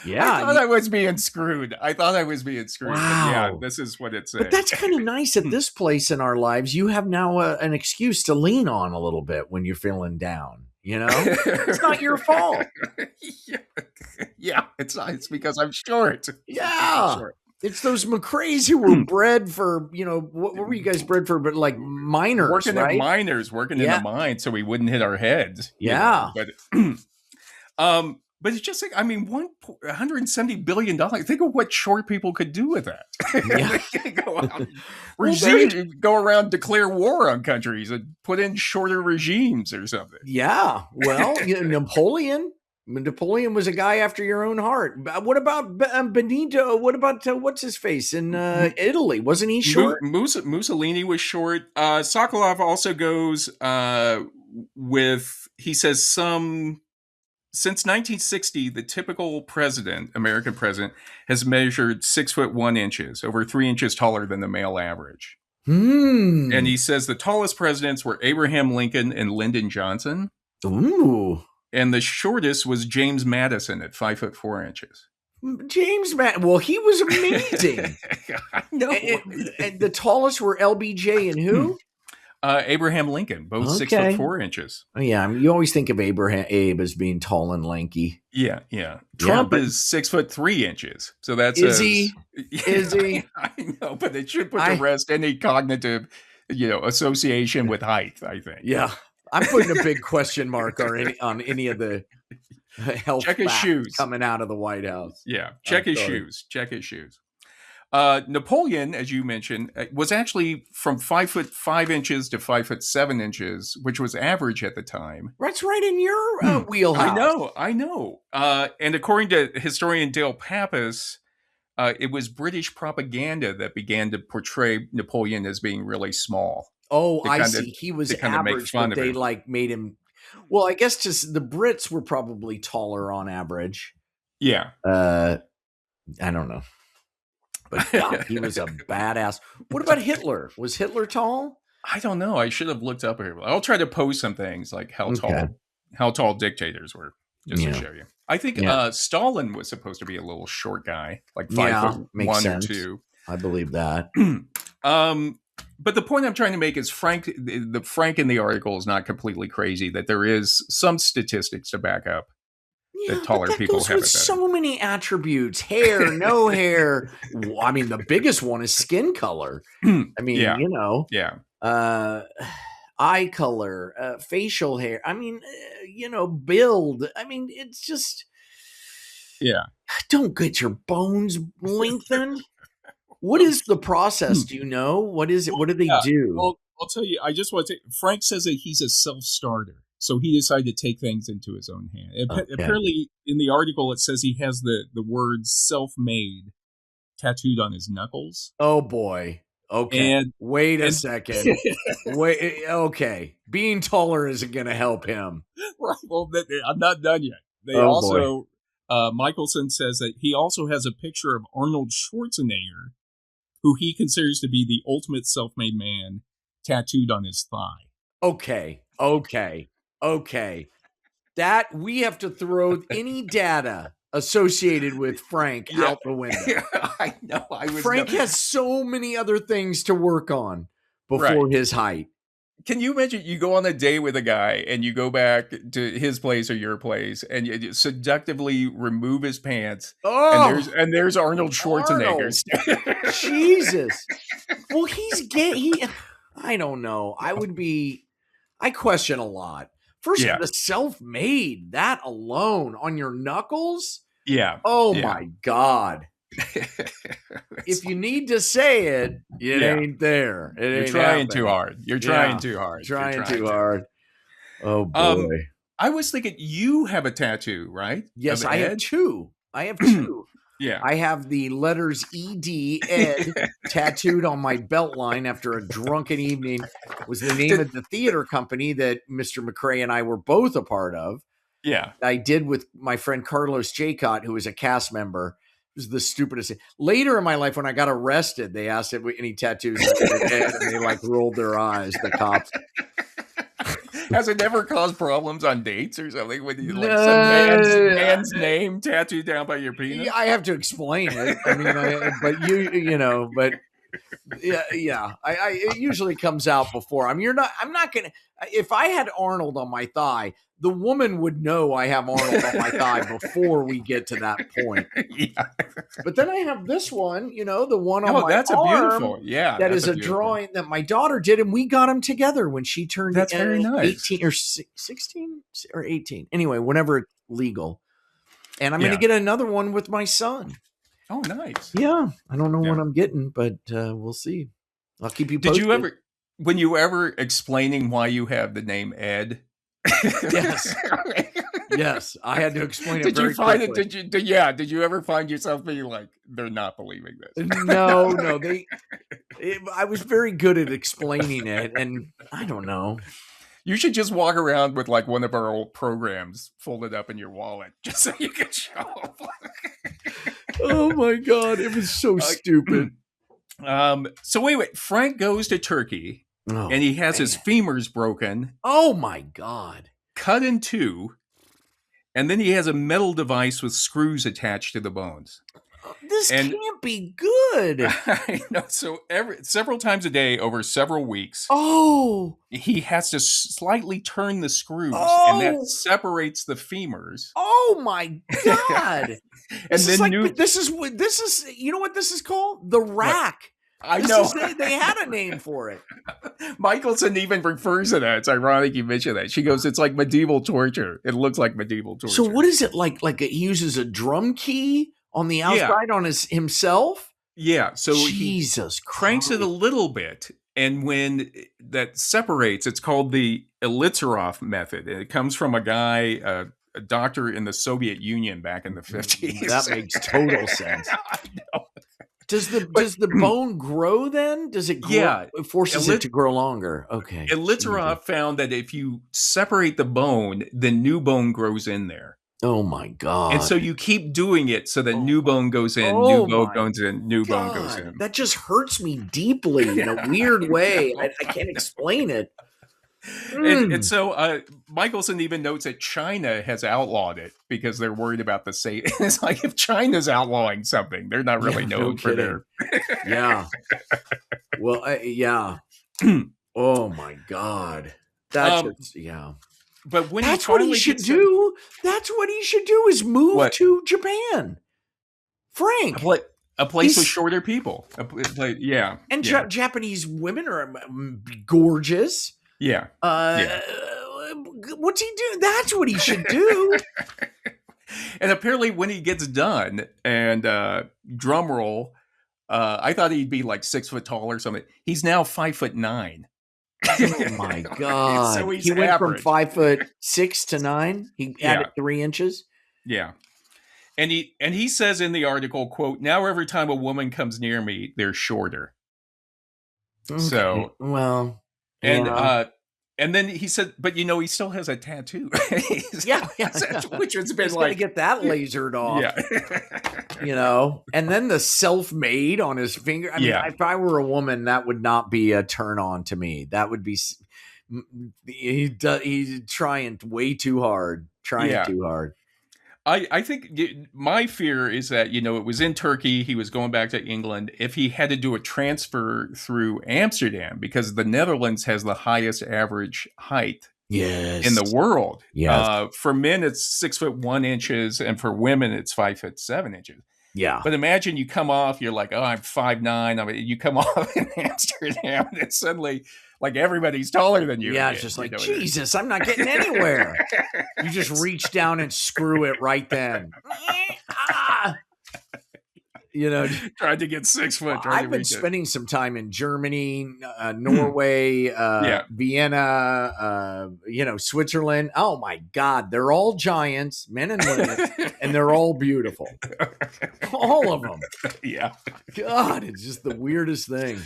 I thought I was being screwed. But yeah,
Wow.
this is what it's
But
saying.
that's kind of nice at this place in our lives. You have now an excuse to lean on a little bit when you're feeling down. It's not your fault.
Yeah, it's not. It's because I'm short.
Yeah. It's those McRaes who were bred for, what were you guys bred for? But like miners,
working
right?
in the mine, so we wouldn't hit our heads.
Yeah.
But it's just like, I mean, $170 billion. Think of what short people could do with that.
Yeah.
Go around, declare war on countries and put in shorter regimes or something.
Yeah. Well, Napoleon was a guy after your own heart. What about Benito? What about what's his face in Italy? Wasn't he short?
Mussolini was short. Sokolov also goes with, he says, since 1960, the typical American president, has measured 6'1", over 3 inches taller than the male average. And he says the tallest presidents were Abraham Lincoln and Lyndon Johnson.
Ooh.
And the shortest was James Madison at 5'4".
Well, he was amazing.
I know.
And the tallest were LBJ and who?
Abraham Lincoln, both 6'4".
Oh, yeah, you always think of Abe as being tall and lanky.
Yeah. Trump is 6'3". So that's
he? Is he?
I know, but it should put to rest any cognitive, association with height, I think.
Yeah, I'm putting a big question mark on any of the health facts coming out of the White House.
Yeah, check his shoes. Napoleon, as you mentioned, was actually from 5'5" to 5'7", which was average at the time.
That's right in your wheelhouse.
I know. And according to historian Dale Pappas, it was British propaganda that began to portray Napoleon as being really small.
Oh, I see. He was average, but they made him. Well, I guess just the Brits were probably taller on average.
Yeah.
I don't know. But God, he was a badass. What about Hitler? Was Hitler tall?
I don't know. I should have looked up here. I'll try to post some things like how tall dictators were, just to show you. I think Stalin was supposed to be a little short guy, like 5'1" or 2.
I believe that.
But the point I'm trying to make is Frank in the article is not completely crazy, that there is some statistics to back up that taller people have. With
so many attributes: hair, no hair. I mean, the biggest one is skin color. I mean, eye color, facial hair. I mean, build. I mean, it's just, don't get your bones lengthened. What is the process? Do you know? What is it? What do they do?
Well, I'll tell you. I just want to. Frank says that he's a self-starter. So he decided to take things into his own hand. Apparently, in the article, it says he has the words "self-made" tattooed on his knuckles.
Oh boy! Okay, wait a second. Wait. Okay, being taller isn't going to help him.
Right. Well, I'm not done yet. Michelson says that he also has a picture of Arnold Schwarzenegger, who he considers to be the ultimate self-made man, tattooed on his thigh.
Okay. That we have to throw any data associated with Frank out the window.
I know.
Frank has so many other things to work on before his height.
Can you imagine you go on a date with a guy and you go back to his place or your place and you seductively remove his pants and there's Arnold Schwarzenegger.
Jesus. Well, he's gay. I don't know. I question a lot. First, the self-made, that alone on your knuckles?
Yeah.
Oh, my God. If you need to say it, it ain't there.
You're trying too hard. You're trying too hard.
Trying too hard. Oh, boy.
I was thinking you have a tattoo, right?
Yes, I have two.
Yeah.
I have the letters ED, Ed, tattooed on my belt line after a drunken evening. Was the name of the theater company that Mr. McRae and I were both a part of.
Yeah.
I did with my friend Carlos Jacot, who was a cast member. was the stupidest thing. Later in my life, when I got arrested, they asked if any tattoos I had, and they like rolled their eyes, the cops.
Has it never caused problems on dates or something with you, like some man's name tattooed down by your penis?
Yeah, I have to explain it. I mean, but you know, but yeah. It usually comes out before. I'm not gonna. If I had Arnold on my thigh, the woman would know I have Arnold on my thigh before we get to that point.
Yeah.
But then I have this one, the one on my
that's
arm.
A beautiful, yeah.
That is a drawing that my daughter did, and we got them together when she turned
that's very nice.
18 or 16 or 18. Anyway, whenever it's legal. And I'm going to get another one with my son.
Oh, nice.
Yeah. I don't know what I'm getting, but we'll see. I'll keep you posted.
When you were ever explaining why you have the name Ed?
Yes. Yes, I had to explain it. Did you find quickly.
Did you ever find yourself being like, they're not believing this?
No. I was very good at explaining it, and I don't know.
You should just walk around with like one of our old programs folded up in your wallet, just so you can show up.
Oh my God, it was so stupid.
So wait. Frank goes to Turkey, and he has his femurs broken.
Oh my God.
Cut in two. And then he has a metal device with screws attached to the bones.
This can't be good.
I know. So several times a day over several weeks, he has to slightly turn the screws, and that separates the femurs.
Oh my God! This is you know what this is called? The rack.
I know.
They had a name for it.
Michelson even refers to that. It's ironic you mentioned that. She goes, it's like medieval torture. It looks like medieval torture.
So what is it like? Like he uses a drum key on the outside on himself?
Yeah. So
Jesus
Christ. Cranks it a little bit. And when that separates, it's called the Elitzerov method. It comes from a guy, a doctor in the Soviet Union back in the 50s.
That makes total sense. I know. Does the bone grow then? Does it grow? Yeah. It forces it to grow longer. Okay.
Elitzerov found that if you separate the bone, the new bone grows in there.
Oh my God.
And so you keep doing it so that new bone goes in, new bone goes in, new bone goes in.
That just hurts me deeply in a weird way. I can't explain it.
And so Michelson even notes that China has outlawed it because they're worried about the safety. It's like if China's outlawing something, they're not really known for their.
Yeah. Well, yeah. Oh my God. But when that's what he should do. That's what he should do is move to Japan. Frank.
A place with shorter people.
And Japanese women are gorgeous.
Yeah.
What's he do? That's what he should do.
And apparently when he gets done, and drum roll, I thought he'd be like 6 foot tall or something. He's now 5'9".
Oh my God. So he went from 5'6" to 9. He added 3 inches.
Yeah. And he says in the article, quote, "Now every time a woman comes near me, they're shorter." Okay. So and then he said, but he still has a tattoo.
Which has been like, to get that lasered off. Yeah. And then the self-made on his finger. I mean, if I were a woman, that would not be a turn on to me. That would be he's trying way too hard. Too hard.
I think my fear is that, it was in Turkey. He was going back to England. If he had to do a transfer through Amsterdam, because the Netherlands has the highest average height in the world.
Yes.
For men, it's 6 foot 1 inches. And for women, it's 5 foot 7 inches.
Yeah.
But imagine you come off, you're like, I'm 5'9". I mean, you come off in Amsterdam and it's suddenly like everybody's taller than you.
Yeah, it's just like, Jesus, I'm not getting anywhere. You just reach down and screw it right then.
Tried to get 6 foot.
I've been spending some time in Germany, Norway, Vienna, Switzerland. Oh my God, they're all giants, men and women, and they're all beautiful. All of them.
Yeah.
God, it's just the weirdest thing.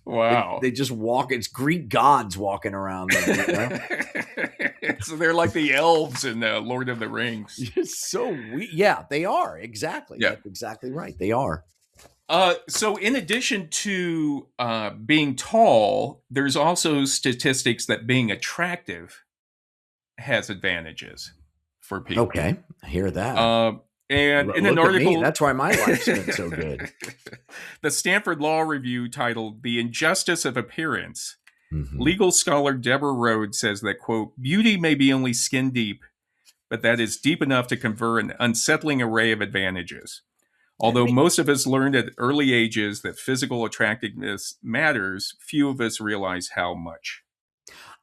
Wow.
They just walk. It's Greek gods walking around there.
So they're like the elves in Lord of the Rings.
It's so weird. Yeah, they are. Exactly.
Yeah.
That's exactly right. They are.
So in addition to being tall, there's also statistics that being attractive has advantages for people.
Okay, I hear that.
And in an
Look at
article,
me. That's why my life's been so good.
the Stanford Law Review titled "The Injustice of Appearance,"
Mhm.
legal scholar Deborah Rhodes says that, quote, beauty may be only skin deep, but that is deep enough to confer an unsettling array of advantages. Although most of us learned at early ages that physical attractiveness matters, few of us realize how much.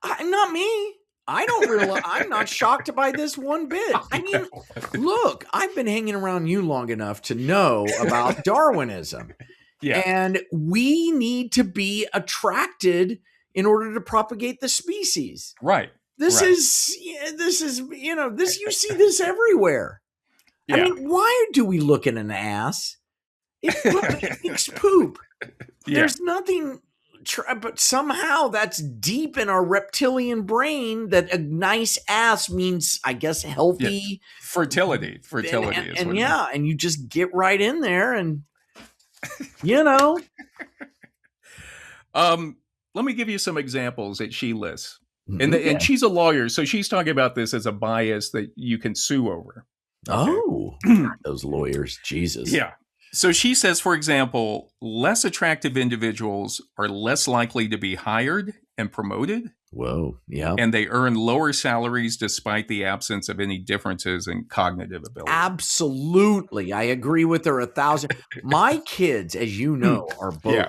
Not me. I don't realize. I'm not shocked by this one bit. I mean, look, I've been hanging around you long enough to know about Darwinism.
Yeah.
And we need to be attracted in order to propagate the species.
Right.
This
Right.
is, you know, this, you see this everywhere.
Yeah.
I mean, why do we look at an ass? It makes poop.
Yeah.
There's nothing, but somehow that's deep in our reptilian brain that a nice ass means, I guess, healthy.
Fertility is
And
what it is.
yeah, and you just get right in there and, you know.
Let me give you some examples that she lists. And she's a lawyer, so she's talking about this as a bias that you can sue over. Okay?
Oh, those lawyers, Jesus.
Yeah. So she says, for example, less attractive individuals are less likely to be hired and promoted.
Whoa, yeah.
And they earn lower salaries despite the absence of any differences in cognitive ability.
Absolutely. I agree with her 1,000. My kids, as you know, are both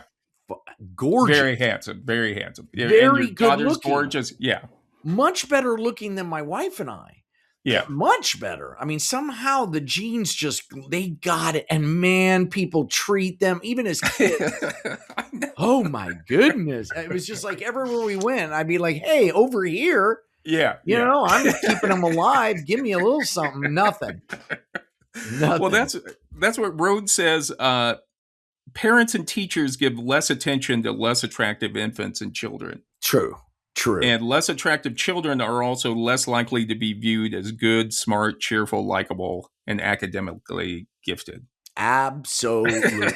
gorgeous.
Very handsome. Very handsome.
Very
and your
good
daughter's
looking.
gorgeous. Yeah.
Much better looking than my wife and I.
Yeah.
Much better. I mean, somehow the genes just, they got it. And man, people treat them, even as kids. Oh my goodness. It was just like everywhere we went, I'd be like, hey, over here.
Yeah.
You know, I'm keeping them alive. Give me a little something. Nothing.
Well, that's what Rhodes says. Parents and teachers give less attention to less attractive infants and children.
True.
And less attractive children are also less likely to be viewed as good, smart, cheerful, likable, and academically gifted.
Absolutely.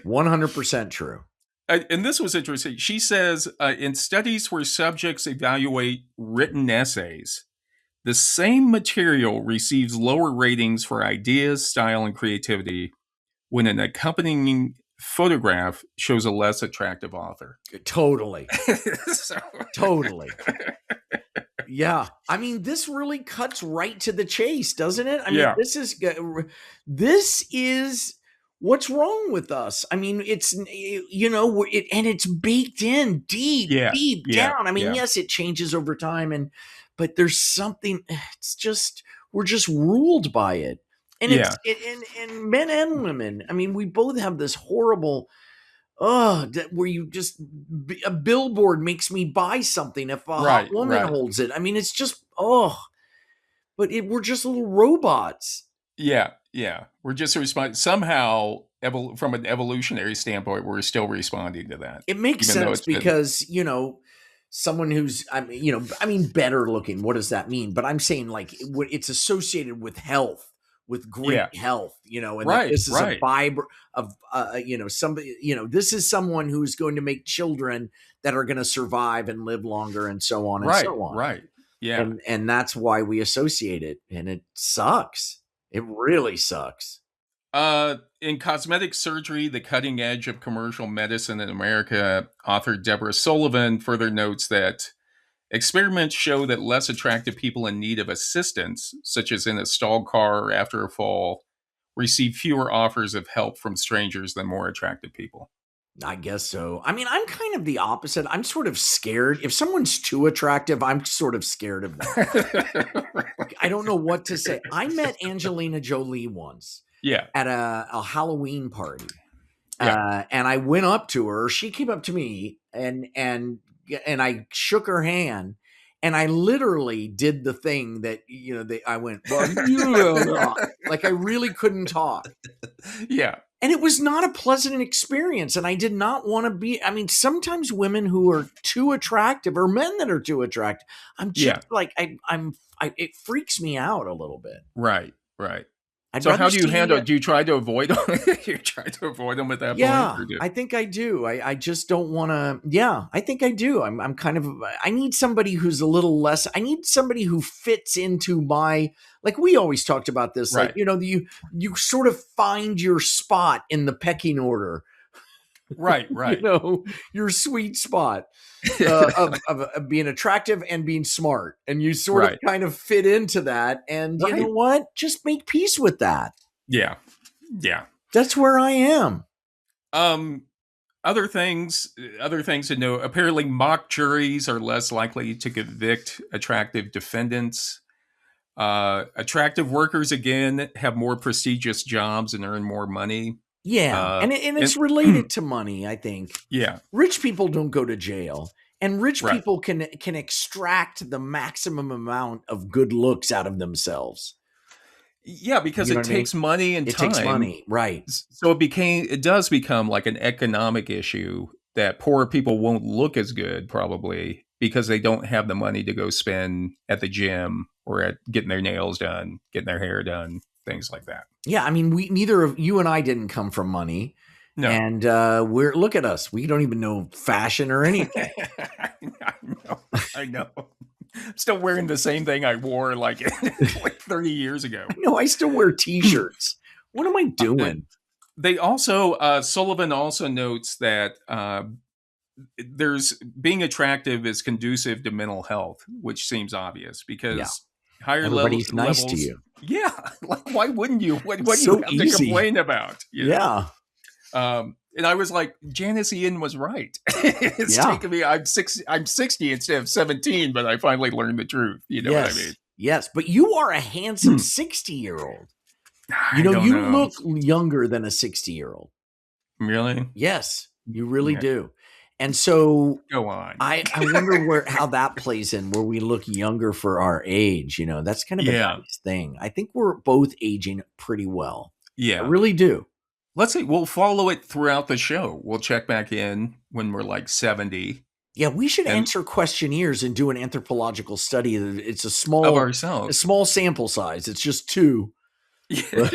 100% true.
And this was interesting. She says, in studies where subjects evaluate written essays, the same material receives lower ratings for ideas, style, and creativity when an accompanying photograph shows a less attractive author.
Totally. Totally. Yeah. I mean, this really cuts right to the chase, doesn't it? I mean, this is what's wrong with us. I mean, it's, you know, and it's baked in deep down. I mean, yes, it changes over time, but there's something, it's just, we're just ruled by it. And and men and women, I mean, we both have this horrible, where you just, a billboard makes me buy something if a hot woman holds it. I mean, it's just, but we're just little robots.
Yeah. We're just responding. Somehow, from an evolutionary standpoint, we're still responding to that.
It makes sense because, you know, someone who's, I mean, better looking, what does that mean? But I'm saying, like, it's associated with health. With great health, you know, and this is a fiber of, you know, somebody, you know, this is someone who's going to make children that are going to survive and live longer and so on and so on.
Right. Yeah.
And that's why we associate it. And it sucks. It really sucks.
In cosmetic surgery, the cutting edge of commercial medicine in America, author Deborah Sullivan further notes that experiments show that less attractive people in need of assistance, such as in a stalled car or after a fall, receive fewer offers of help from strangers than more attractive people.
I guess so. I mean, I'm kind of the opposite. I'm sort of scared. If someone's too attractive, I'm sort of scared of them. I don't know what to say. I met Angelina Jolie once at a Halloween party. And I went up to her. She came up to me and I shook her hand, and I literally did the thing that, you know, I went, well, like I really couldn't talk.
Yeah.
And it was not a pleasant experience. And I did not want to be, I mean, sometimes women who are too attractive or men that are too attractive, I'm just like, it freaks me out a little bit.
Right. Right.
I'd
So how
rather
do you
see-
handle? Do you try to avoid them? You try to avoid them at that
Yeah,
point?
I think I do. I just don't want to. Yeah, I think I do. I'm kind of. I need somebody who's a little less. I need somebody who fits into my. Like we always talked about this.
Right.
Like you sort of find your spot in the pecking order.
Right. Right.
You know, your sweet spot of being attractive and being smart, and you sort of kind of fit into that. And you know what? Just make peace with that.
Yeah. Yeah.
That's where I am.
Other things to know. Apparently, mock juries are less likely to convict attractive defendants. Attractive workers, again, have more prestigious jobs and earn more money.
Yeah, and it's related to money, I think.
Yeah.
Rich people don't go to jail, and rich people can extract the maximum amount of good looks out of themselves.
Yeah, because it takes money and time.
It takes money, right.
So it does become like an economic issue that poor people won't look as good probably because they don't have the money to go spend at the gym or at getting their nails done, getting their hair done, things like that.
Yeah, I mean, neither of you and I didn't come from money.
No.
And look at us. We don't even know fashion or anything.
I know. I'm still wearing the same thing I wore like 30 years ago.
No, I still wear t-shirts. What am I doing?
They also, Sullivan also notes that being attractive is conducive to mental health, which seems obvious because higher
everybody's
levels.
Nice to you.
Yeah. Like, why wouldn't you? What do
so
you have
easy.
to complain about? You know?
Yeah.
And I was like, Janice Ian was right. It's taken me. I'm 60 instead of 17, but I finally learned the truth. You know what I mean?
Yes, but you are a handsome 60-year-old. You look younger than a 60-year-old.
Really?
Yes, you really do. And so
go on.
I wonder how that plays in, where we look younger for our age. You know, that's kind of a nice thing. I think we're both aging pretty well.
Yeah,
I really do.
Let's see. We'll follow it throughout the show. We'll check back in when we're like 70.
Yeah, we should answer questionnaires and do an anthropological study. It's a small sample size. It's just 2.
Yeah.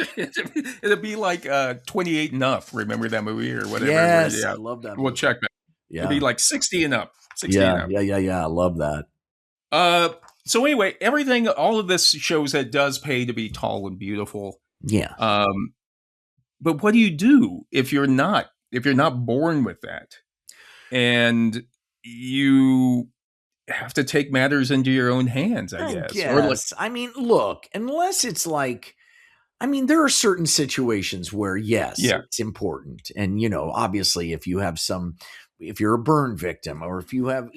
It'll be like 28 and up. Remember that movie or whatever?
Yes, I love that movie.
We'll check back.
Yeah.
It'll be like 60 and up. 60 and up.
Yeah. I love that.
So anyway, all of this shows that it does pay to be tall and beautiful.
Yeah.
But what do you do if you're not born with that, and you have to take matters into your own hands? I guess.
Yes. I mean, look, unless it's like, I mean, there are certain situations where it's important, and obviously, if you're a burn victim, or if you have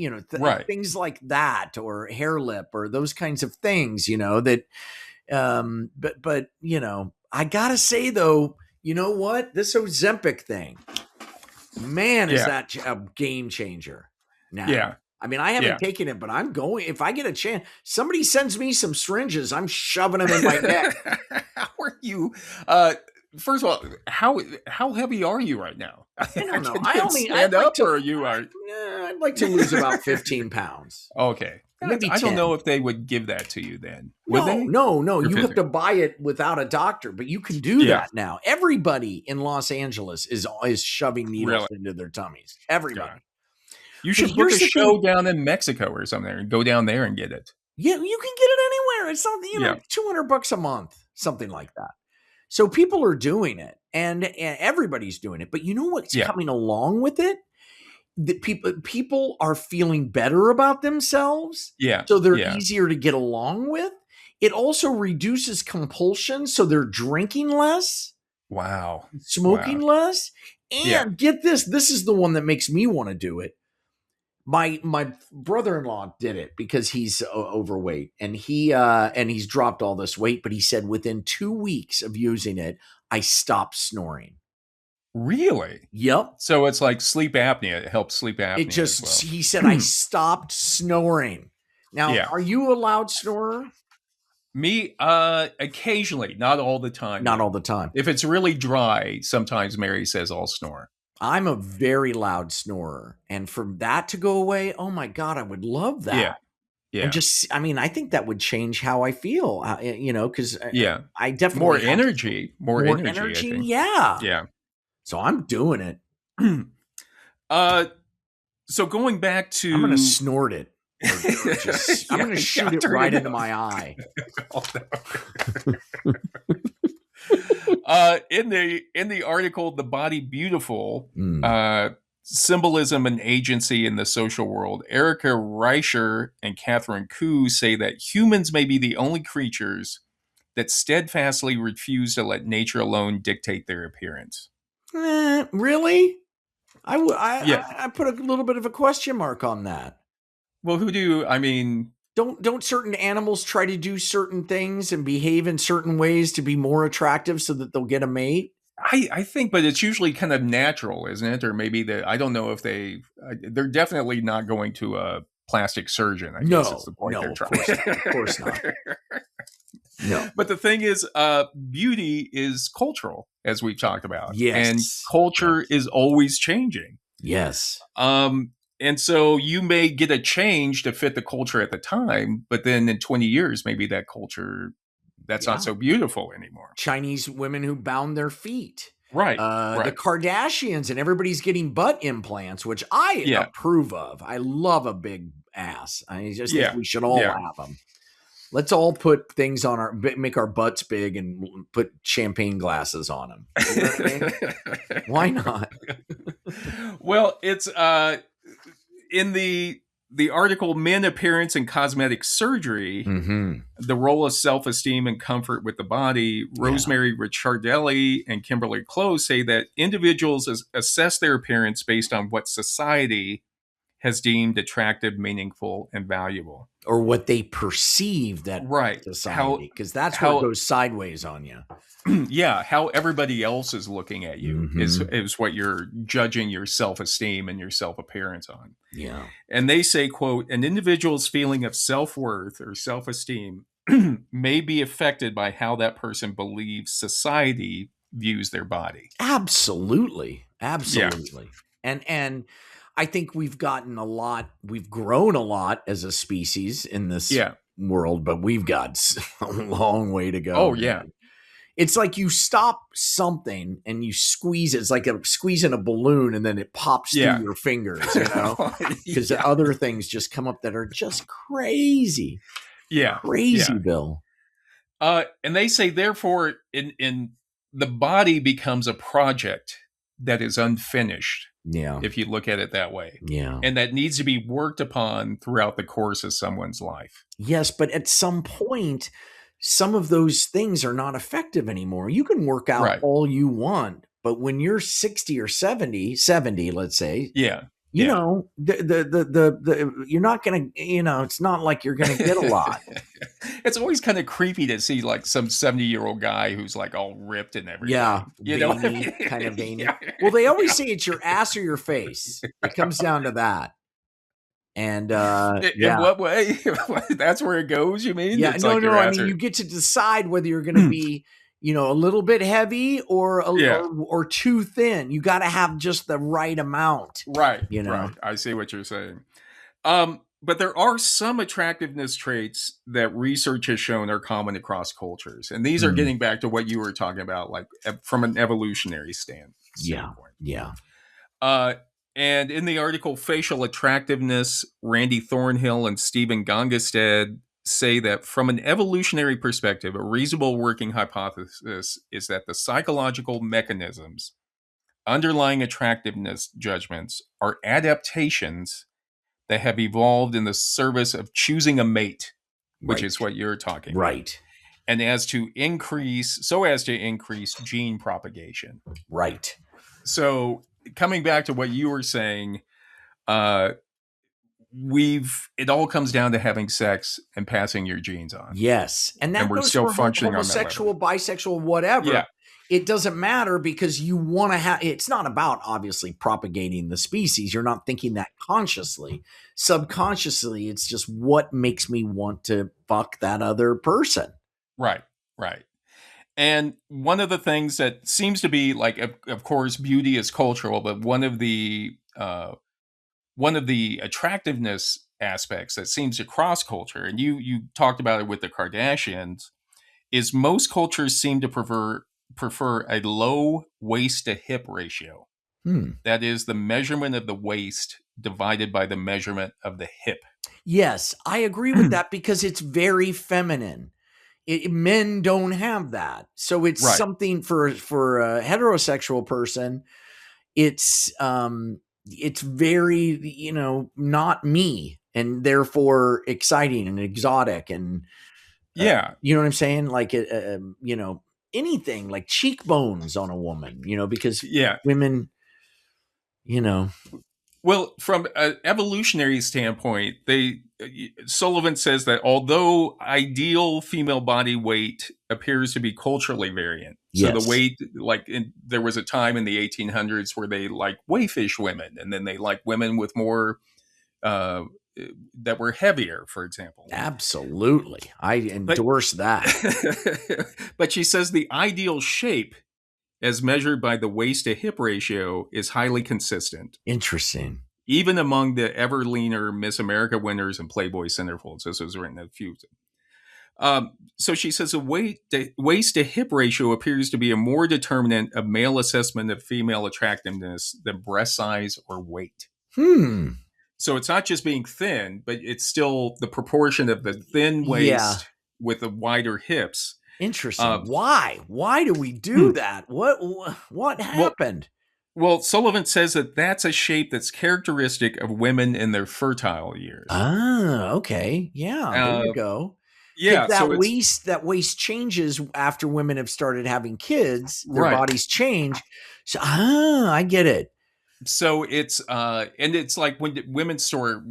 things like that, or hair lip, or those kinds of things, that. But I gotta say though. You know what? This Ozempic thing, man, is that a game changer now.
Yeah.
I mean, I haven't taken it, but I'm going. If I get a chance, somebody sends me some syringes, I'm shoving them in my neck.
How are you? First of all, how heavy are you right now?
I don't know. I'd like to lose about 15 pounds.
Okay.
Maybe 10.
I don't know if they would give that to you then. Would they?
No. You have to buy it without a doctor, but you can do that now. Everybody in Los Angeles is shoving needles into their tummies. Everybody. Yeah.
You should book a show down in Mexico or something and go down there and get it.
Yeah, you can get it anywhere. It's something, $200 a month, something like that. So people are doing it, and everybody's doing it. But you know what's coming along with it? That people are feeling better about themselves.
Yeah.
So they're easier to get along with. It also reduces compulsion. So they're drinking less.
Wow.
Smoking less. And get this is the one that makes me want to do it. My brother-in-law did it because he's overweight, and he's dropped all this weight, but he said within 2 weeks of using it, I stopped snoring.
Really?
Yep.
So it's like sleep apnea. It helps sleep apnea.
He said, I stopped snoring. Now, are you a loud snorer?
Me, occasionally, not all the time.
Not all the time.
If it's really dry, sometimes Mary says I'll snore.
I'm a very loud snorer, and for that to go away, oh my God, I would love that.
Yeah. Yeah.
And just, I mean, I think that would change how I feel, because
Yeah.
I definitely
More energy. More energy, I think.
Yeah.
Yeah.
So I'm doing it.
So going back to...
I'm going to snort it. I'm going to shoot it right into my eye.
In the article, The Body Beautiful, Symbolism and Agency in the Social World, Erica Reicher and Catherine Koo say that humans may be the only creatures that steadfastly refuse to let nature alone dictate their appearance.
Really? I put a little bit of a question mark on that.
Well,
don't certain animals try to do certain things and behave in certain ways to be more attractive so that they'll get a mate?
I think, but it's usually kind of natural, isn't it? Or maybe I don't know if they're definitely not going to a plastic surgeon. I guess is the point they're trying.
Of course not. No.
But the thing is, beauty is cultural, as we've talked about.
Yes.
And culture is always changing.
Yes.
And so you may get a change to fit the culture at the time, but then in 20 years, maybe that culture, that's not so beautiful anymore.
Chinese women who bound their feet.
Right.
The Kardashians, and everybody's getting butt implants, which I approve of. I love a big ass. I just think we should all have them. Let's all put things on make our butts big and put champagne glasses on them. You know what I mean? Why not?
Well, it's in the article, Men, Appearance, and Cosmetic Surgery, the role of self-esteem and comfort with the body, Rosemary Ricciardelli and Kimberly Close say that individuals assess their appearance based on what society has deemed attractive, meaningful, and valuable.
Or what they perceive that society, because that's how it goes sideways on you.
Yeah, how everybody else is looking at you is what you're judging your self-esteem and your self-appearance on.
Yeah.
And they say, quote, an individual's feeling of self-worth or self-esteem may be affected by how that person believes society views their body.
Absolutely. Absolutely. Yeah. And I think we've grown a lot as a species in this world, but we've got a long way to go.
Oh, yeah.
It's like you stop something and you squeeze it. It's like squeezing a balloon and then it pops through your fingers, because other things just come up that are just crazy.
Yeah.
Crazy, Bill.
And they say, therefore, in the body becomes a project that is unfinished.
Yeah.
If you look at it that way.
Yeah.
And that needs to be worked upon throughout the course of someone's life.
Yes, but at some point, some of those things are not effective anymore. You can work out all you want, but when you're 60 or 70, let's say, you know, you're not going to, it's not like you're going to get a lot.
It's always kind of creepy to see like some 70-year-old guy who's like all ripped and everything.
Yeah.
Veiny,
kind of veiny. Well, they always say it's your ass or your face. It comes down to that. And
in what way? That's where it goes, you mean?
Yeah, no. I mean, you get to decide whether you're going to be, a little bit heavy or too thin. You got to have just the right amount.
Right. Right. I see what you're saying. But there are some attractiveness traits that research has shown are common across cultures. And these are getting back to what you were talking about, like from an evolutionary standpoint.
Yeah.
And in the article, Facial Attractiveness, Randy Thornhill and Stephen Gongestad say that from an evolutionary perspective, a reasonable working hypothesis is that the psychological mechanisms underlying attractiveness judgments are adaptations that have evolved in the service of choosing a mate, which is what you're talking about.
Right.
And as to increase gene propagation.
Right.
So coming back to what you were saying, it all comes down to having sex and passing your genes on.
Yes. And we're still functioning homosexual, on that level. Bisexual, whatever. Yeah. It doesn't matter because you want to have, it's not about obviously propagating the species. You're not thinking that consciously. Subconsciously, it's just what makes me want to fuck that other person.
Right. Right. And one of the things that seems to be like, of course, beauty is cultural, but one of the attractiveness aspects that seems to cross culture, and you talked about it with the Kardashians, is most cultures seem to prefer a low waist to hip ratio.
Hmm.
That is the measurement of the waist divided by the measurement of the hip.
Yes, I agree with that because it's very feminine. Men don't have that, so it's
Right.
something for a heterosexual person. It's very, not me, and therefore exciting and exotic, and
Yeah.
you know what I'm saying? Like anything like cheekbones on a woman, because
Yeah.
women, you know,
Well, from an evolutionary standpoint, Sullivan says that although ideal female body weight appears to be culturally variant, so the
yes,
weight, like there was a time in the 1800s where they like wayfish women, and then they like women with more uh, that were heavier, for example.
absolutely, I
But
endorse that.
but she says the ideal shape, as measured by the waist to hip ratio, is highly consistent
Interesting.
even among the ever leaner Miss America winners and Playboy centerfolds. This was written a few. So she says the waist to hip ratio appears to be a more determinant of male assessment of female attractiveness than breast size or weight. So it's not just being thin, but it's still the proportion of the thin waist with the wider hips.
Interesting. Why? Why do we do that? What happened?
Well, Sullivan says that that's a shape that's characteristic of women in their fertile years.
Ah, okay. Yeah, there you go.
Yeah,
that waist changes after women have started having kids. Their bodies change. So, I get it.
So it's and it's like when women store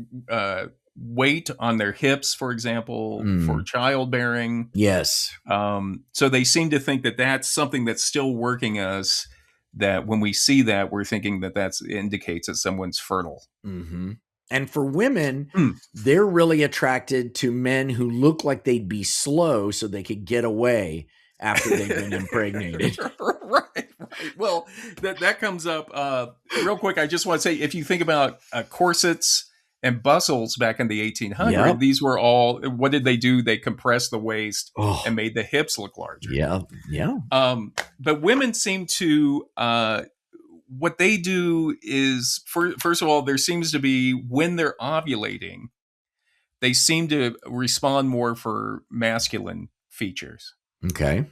weight on their hips, for example, for childbearing.
Yes.
So they seem to think that that's something that's still working us. That when we see that, we're thinking that indicates that someone's fertile.
Mm-hmm. And for women, they're really attracted to men who look like they'd be slow so they could get away after they've been impregnated.
Right. Well, that comes up real quick. I just want to say, if you think about corsets and bustles back in the 1800s, these were all, what did they do? They compressed the waist and made the hips look larger.
Yeah.
But women seem to, what they do is, first of all, there seems to be, when they're ovulating, they seem to respond more for masculine features.
Okay.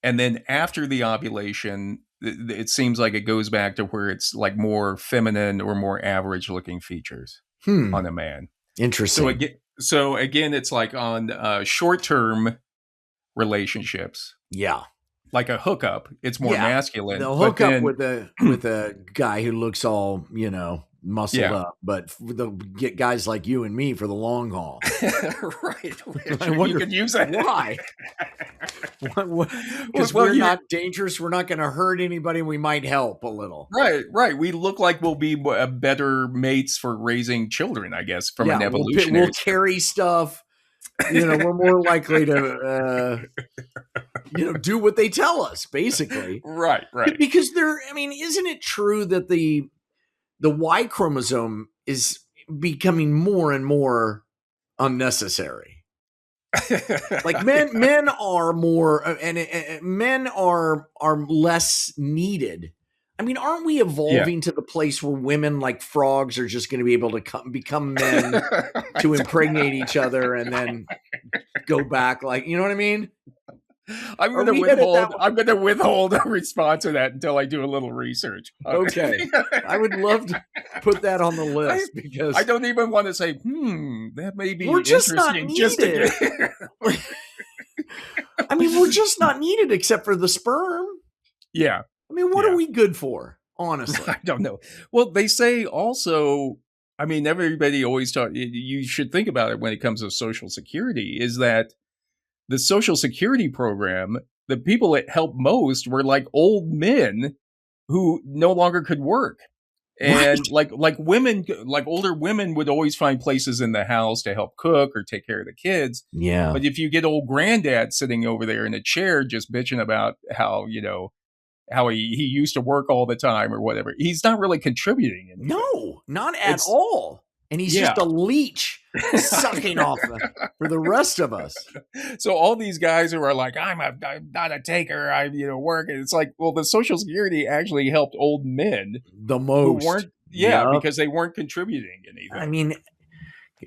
And then after the ovulation, it seems like it goes back to where it's like more feminine or more average looking features on a man.
Interesting.
So again, it's like on short-term relationships.
Yeah.
Like a hookup, it's more masculine.
They'll hook up with a guy who looks all, muscled up, but they'll get guys like you and me for the long haul.
Right.
I wonder,
you could use that.
Why? Because we're not dangerous. We're not going to hurt anybody. We might help a little.
Right. We look like we'll be better mates for raising children, I guess, from an evolutionary.
We'll carry stuff. We're more likely to, do what they tell us, basically.
Right.
Because isn't it true that the Y chromosome is becoming more and more unnecessary? Like men are more, and men are less needed. Aren't we evolving to the place where women like frogs are just going to be able to become men to impregnate each other and then go back? Like, you know what I mean?
I'm going to withhold a response to that until I do a little research.
Okay. I would love to put that on the list because
I don't even want to say, that may be
we're just
interesting.
We're just not needed except for the sperm.
Yeah.
What are we good for? Honestly,
I don't know. Well, they say also, everybody always talk, you should think about it when it comes to Social Security, is that the Social Security program, the people it helped most were like old men who no longer could work. And like women, like older women would always find places in the house to help cook or take care of the kids.
Yeah.
But if you get old granddad sitting over there in a chair just bitching about how, how he used to work all the time or whatever, he's not really contributing anything.
No, not at all. And he's just a leech sucking off for the rest of us.
So all these guys who are like, I'm not a taker, I work. And it's like, well, the Social Security actually helped old men
the most.
Who weren't, because they weren't contributing anything.
I mean,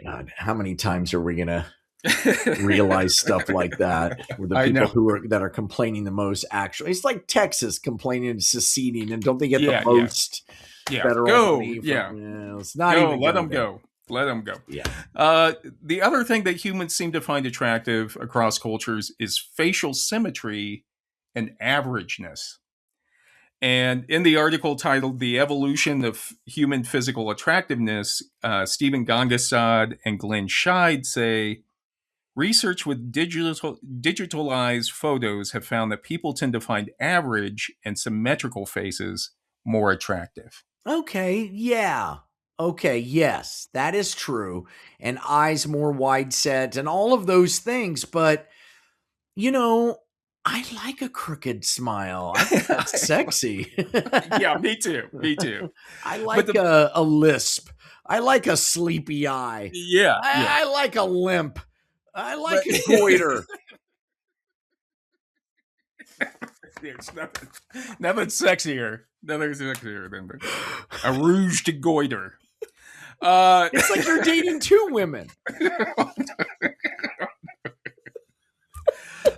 God, how many times are we gonna realize stuff like that? Where the people that are complaining the most actually, it's like Texas complaining and seceding, and don't they get the most? Federal money it's not even
let them go. Let them go.
Yeah.
The other thing that humans seem to find attractive across cultures is facial symmetry and averageness. And in the article titled "The Evolution of Human Physical Attractiveness," Stephen Gongestad and Glenn Scheid say, research with digitalized photos have found that people tend to find average and symmetrical faces more attractive.
Okay, yeah. Okay, yes, that is true. And eyes more wide set and all of those things. But, I like a crooked smile. I think that's sexy.
Yeah, me too.
I like a lisp. I like a sleepy eye.
Yeah.
I like a limp. I like a goiter.
There's nothing sexier. Nothing sexier than a rouged goiter.
It's like you're dating two women.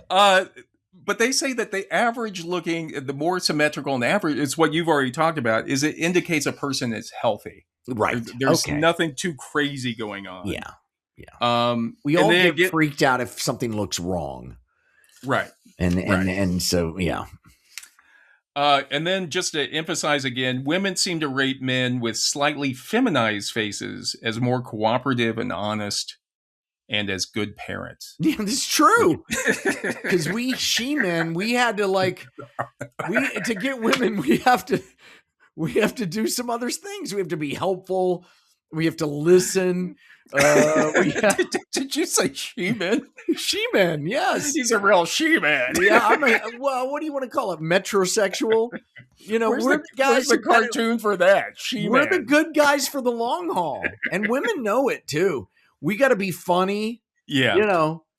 But they say that the average looking, the more symmetrical and average, is what you've already talked about, is it indicates a person is healthy.
Right.
There's nothing too crazy going on.
Yeah.
We
all get freaked out if something looks wrong.
Right.
And so, yeah.
And then just to emphasize again, women seem to rate men with slightly feminized faces as more cooperative and honest and as good parents.
Yeah, that's true. Because she-men, we had to to get women, we have to do some other things. We have to be helpful. We have to listen.
Did you say she-man?
She-man, yes.
He's a real she-man.
Yeah, what do you want to call it? Metrosexual?
Where's the cartoon for that? She-man.
We're the good guys for the long haul. And women know it too. We got to be funny.
Yeah.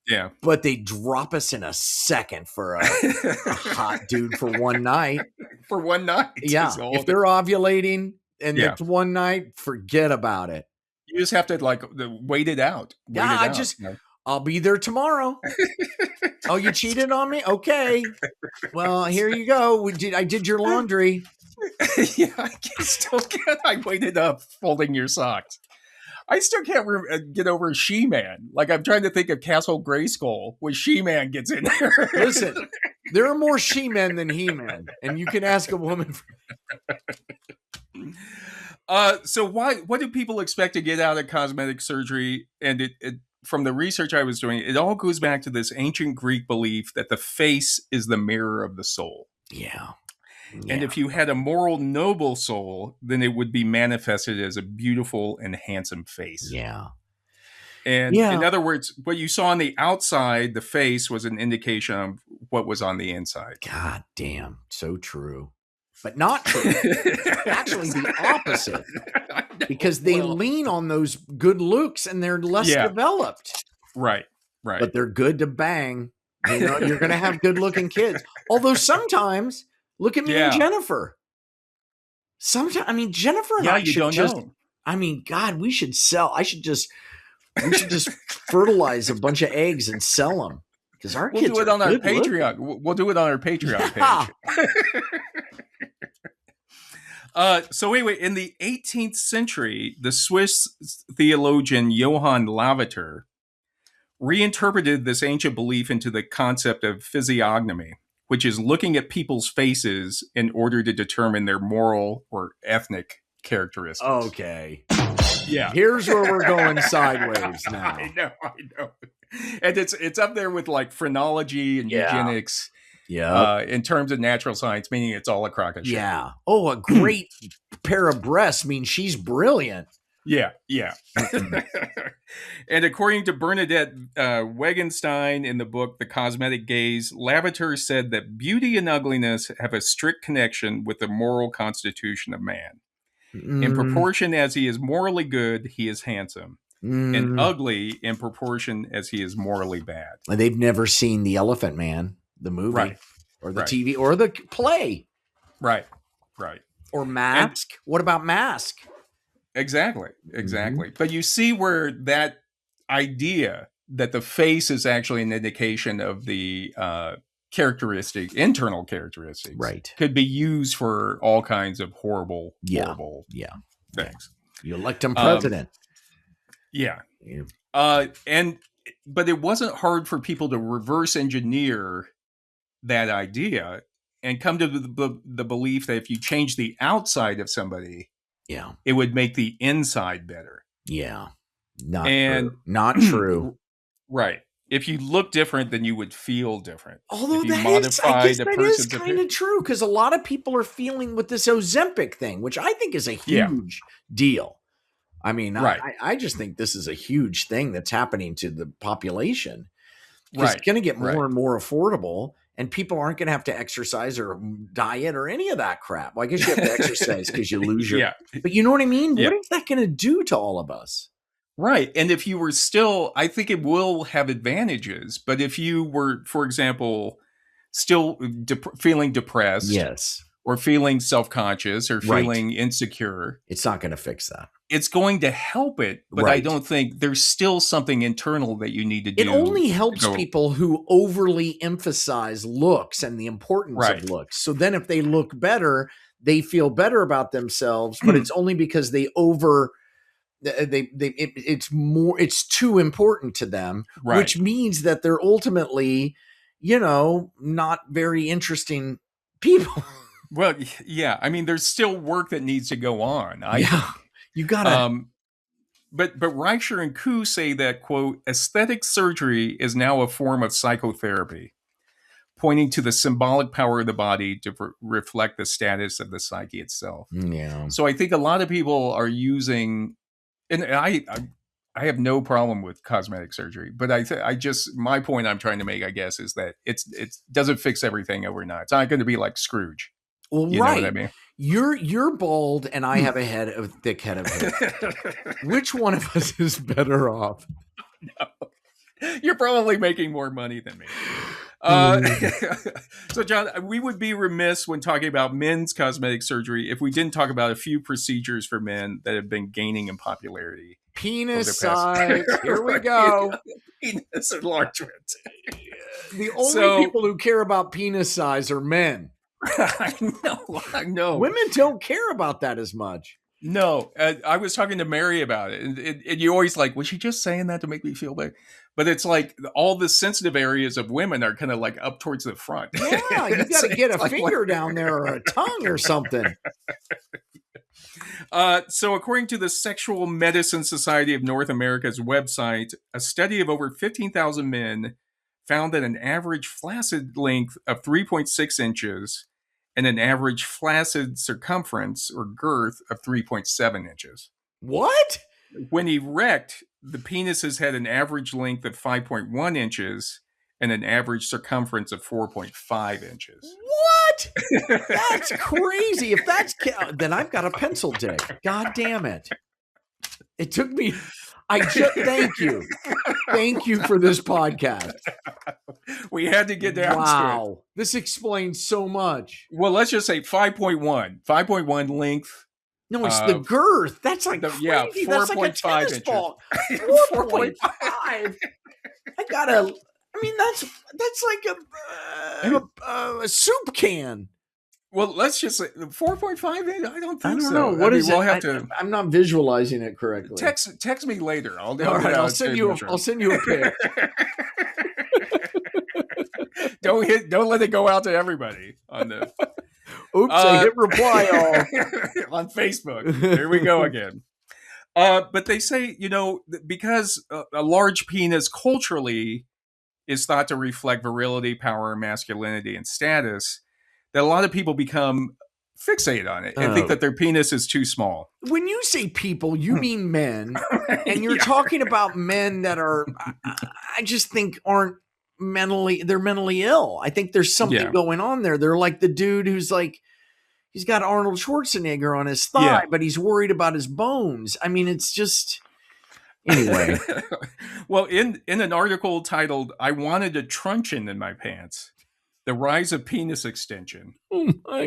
Yeah. But they drop us in a second for a hot dude for one night.
For one night.
Yeah. If they're ovulating and it's one night, forget about it.
You just have to wait it out.
I'll be there tomorrow. Oh, you cheated on me? Okay. Well, here you go. I did your laundry.
Yeah, I waited up folding your socks. I still can't get over She-Man. I'm trying to think of Castle Grayskull when She-Man gets in there.
Listen, there are more She-Men than He-Men, and you can ask a woman.
So what do people expect to get out of cosmetic surgery? And from the research I was doing, it all goes back to this ancient Greek belief that the face is the mirror of the soul.
Yeah.
And if you had a moral, noble soul, then it would be manifested as a beautiful and handsome face.
Yeah.
And in other words, what you saw on the outside, the face, was an indication of what was on the inside.
God damn. So true. But not true. Actually, the opposite. Because they lean on those good looks and they're less developed.
Right.
But they're good to bang. You're going to have good looking kids. Although sometimes, look at me and Jennifer. Sometimes, Jennifer and I should God, we should sell. We should just fertilize a bunch of eggs and sell them. Because our kids
do it on our
Patreon.
We'll do it on our Patreon page. So anyway, in the 18th century, the Swiss theologian Johann Lavater reinterpreted this ancient belief into the concept of physiognomy, which is looking at people's faces in order to determine their moral or ethnic characteristics.
Okay.
Yeah.
Here's where we're going sideways now.
I know. And it's up there with phrenology and eugenics.
Yeah.
In terms of natural science, meaning it's all a crock of shit.
Yeah. Oh, a great pair of breasts means she's brilliant.
Yeah. And according to Bernadette Wegenstein in the book The Cosmetic Gaze, Lavater said that beauty and ugliness have a strict connection with the moral constitution of man. In proportion as he is morally good, he is handsome. And ugly in proportion as he is morally bad.
And they've never seen The Elephant Man, the movie,
right.
or the TV, or the play.
Right.
Or Mask. What about Mask?
Exactly. But you see where that idea that the face is actually an indication of the internal characteristics,
right,
could be used for all kinds of horrible things.
You elect him president.
But it wasn't hard for people to reverse engineer that idea and come to the belief that if you change the outside of somebody, it would make the inside better.
Not true.
Right. If you look different, then you would feel different.
Although that is kind of true, because a lot of people are feeling with this Ozempic thing, which I think is a huge deal. I mean, I just think this is a huge thing that's happening to the population. It's going to get more and more affordable, and people aren't going to have to exercise or diet or any of that crap. Well, I guess you have to exercise because you lose your... But you know what I mean? What is that going to do to all of us?
Right. And if you were still... I think it will have advantages. But if you were, for example, still feeling depressed...
Yes.
Or feeling self-conscious or feeling insecure...
It's not going to fix that.
It's going to help it, but I don't think there's still something internal that you need to do.
It only helps people who overly emphasize looks and the importance of looks. So then if they look better, they feel better about themselves, but it's only because it's too important to them, which means that they're ultimately, not very interesting people.
Well, yeah. I mean, there's still work that needs to go on. I think.
You gotta,
but Reicher and Koo say that, quote, aesthetic surgery is now a form of psychotherapy, pointing to the symbolic power of the body to reflect the status of the psyche itself.
Yeah.
So I think a lot of people are using, and I have no problem with cosmetic surgery, but my point I'm trying to make, I guess, is that it doesn't fix everything overnight. It's not going to be like Scrooge.
Well,
you know what I mean?
You're bald and I have a thick head of hair. Which one of us is better off?
No. You're probably making more money than me. So, John, we would be remiss when talking about men's cosmetic surgery if we didn't talk about a few procedures for men that have been gaining in popularity.
Penis size. Here we go.
Penis enlargement.
The only people who care about penis size are men.
I know.
Women don't care about that as much.
No, I was talking to Mary about it, and you always like, was she just saying that to make me feel better? But it's like all the sensitive areas of women are kind of like up towards the front.
Yeah, you got to get a finger down there or a tongue or something.
So according to the Sexual Medicine Society of North America's website, a study of over 15,000 men found that an average flaccid length of 3.6 inches and an average flaccid circumference or girth of 3.7 inches.
What?
When erect, the penises had an average length of 5.1 inches and an average circumference of 4.5 inches.
What? That's crazy. If that's... then I've got a pencil dick. God damn it. It took me... thank you. Thank you for this podcast.
We had to get down to it.
Wow. This explains so much.
Well, let's just say 5.1. 5.1 length.
No, it's the girth. That's like crazy. Yeah, 4.5 inches. Ball. 4.5. That's like a soup can.
Well, let's just say 4.5. I don't think so.
Know. What is it? We'll have to. I'm not visualizing it correctly.
Text me later.
I'll send you a pic.
Don't let it go out to everybody on the.
Oops! I hit reply all
on Facebook. Here we go again. But they say, because a large penis culturally is thought to reflect virility, power, masculinity, and status, that a lot of people become fixated on it and think that their penis is too small.
When you say people, you mean men, and you're talking about men that are, I just think they're mentally ill. I think there's something going on there. They're like the dude who's like, he's got Arnold Schwarzenegger on his thigh, but he's worried about his bones. I mean, it's just, anyway.
Well, in an article titled, "I Wanted a Truncheon in My Pants, The Rise of Penis Extension,"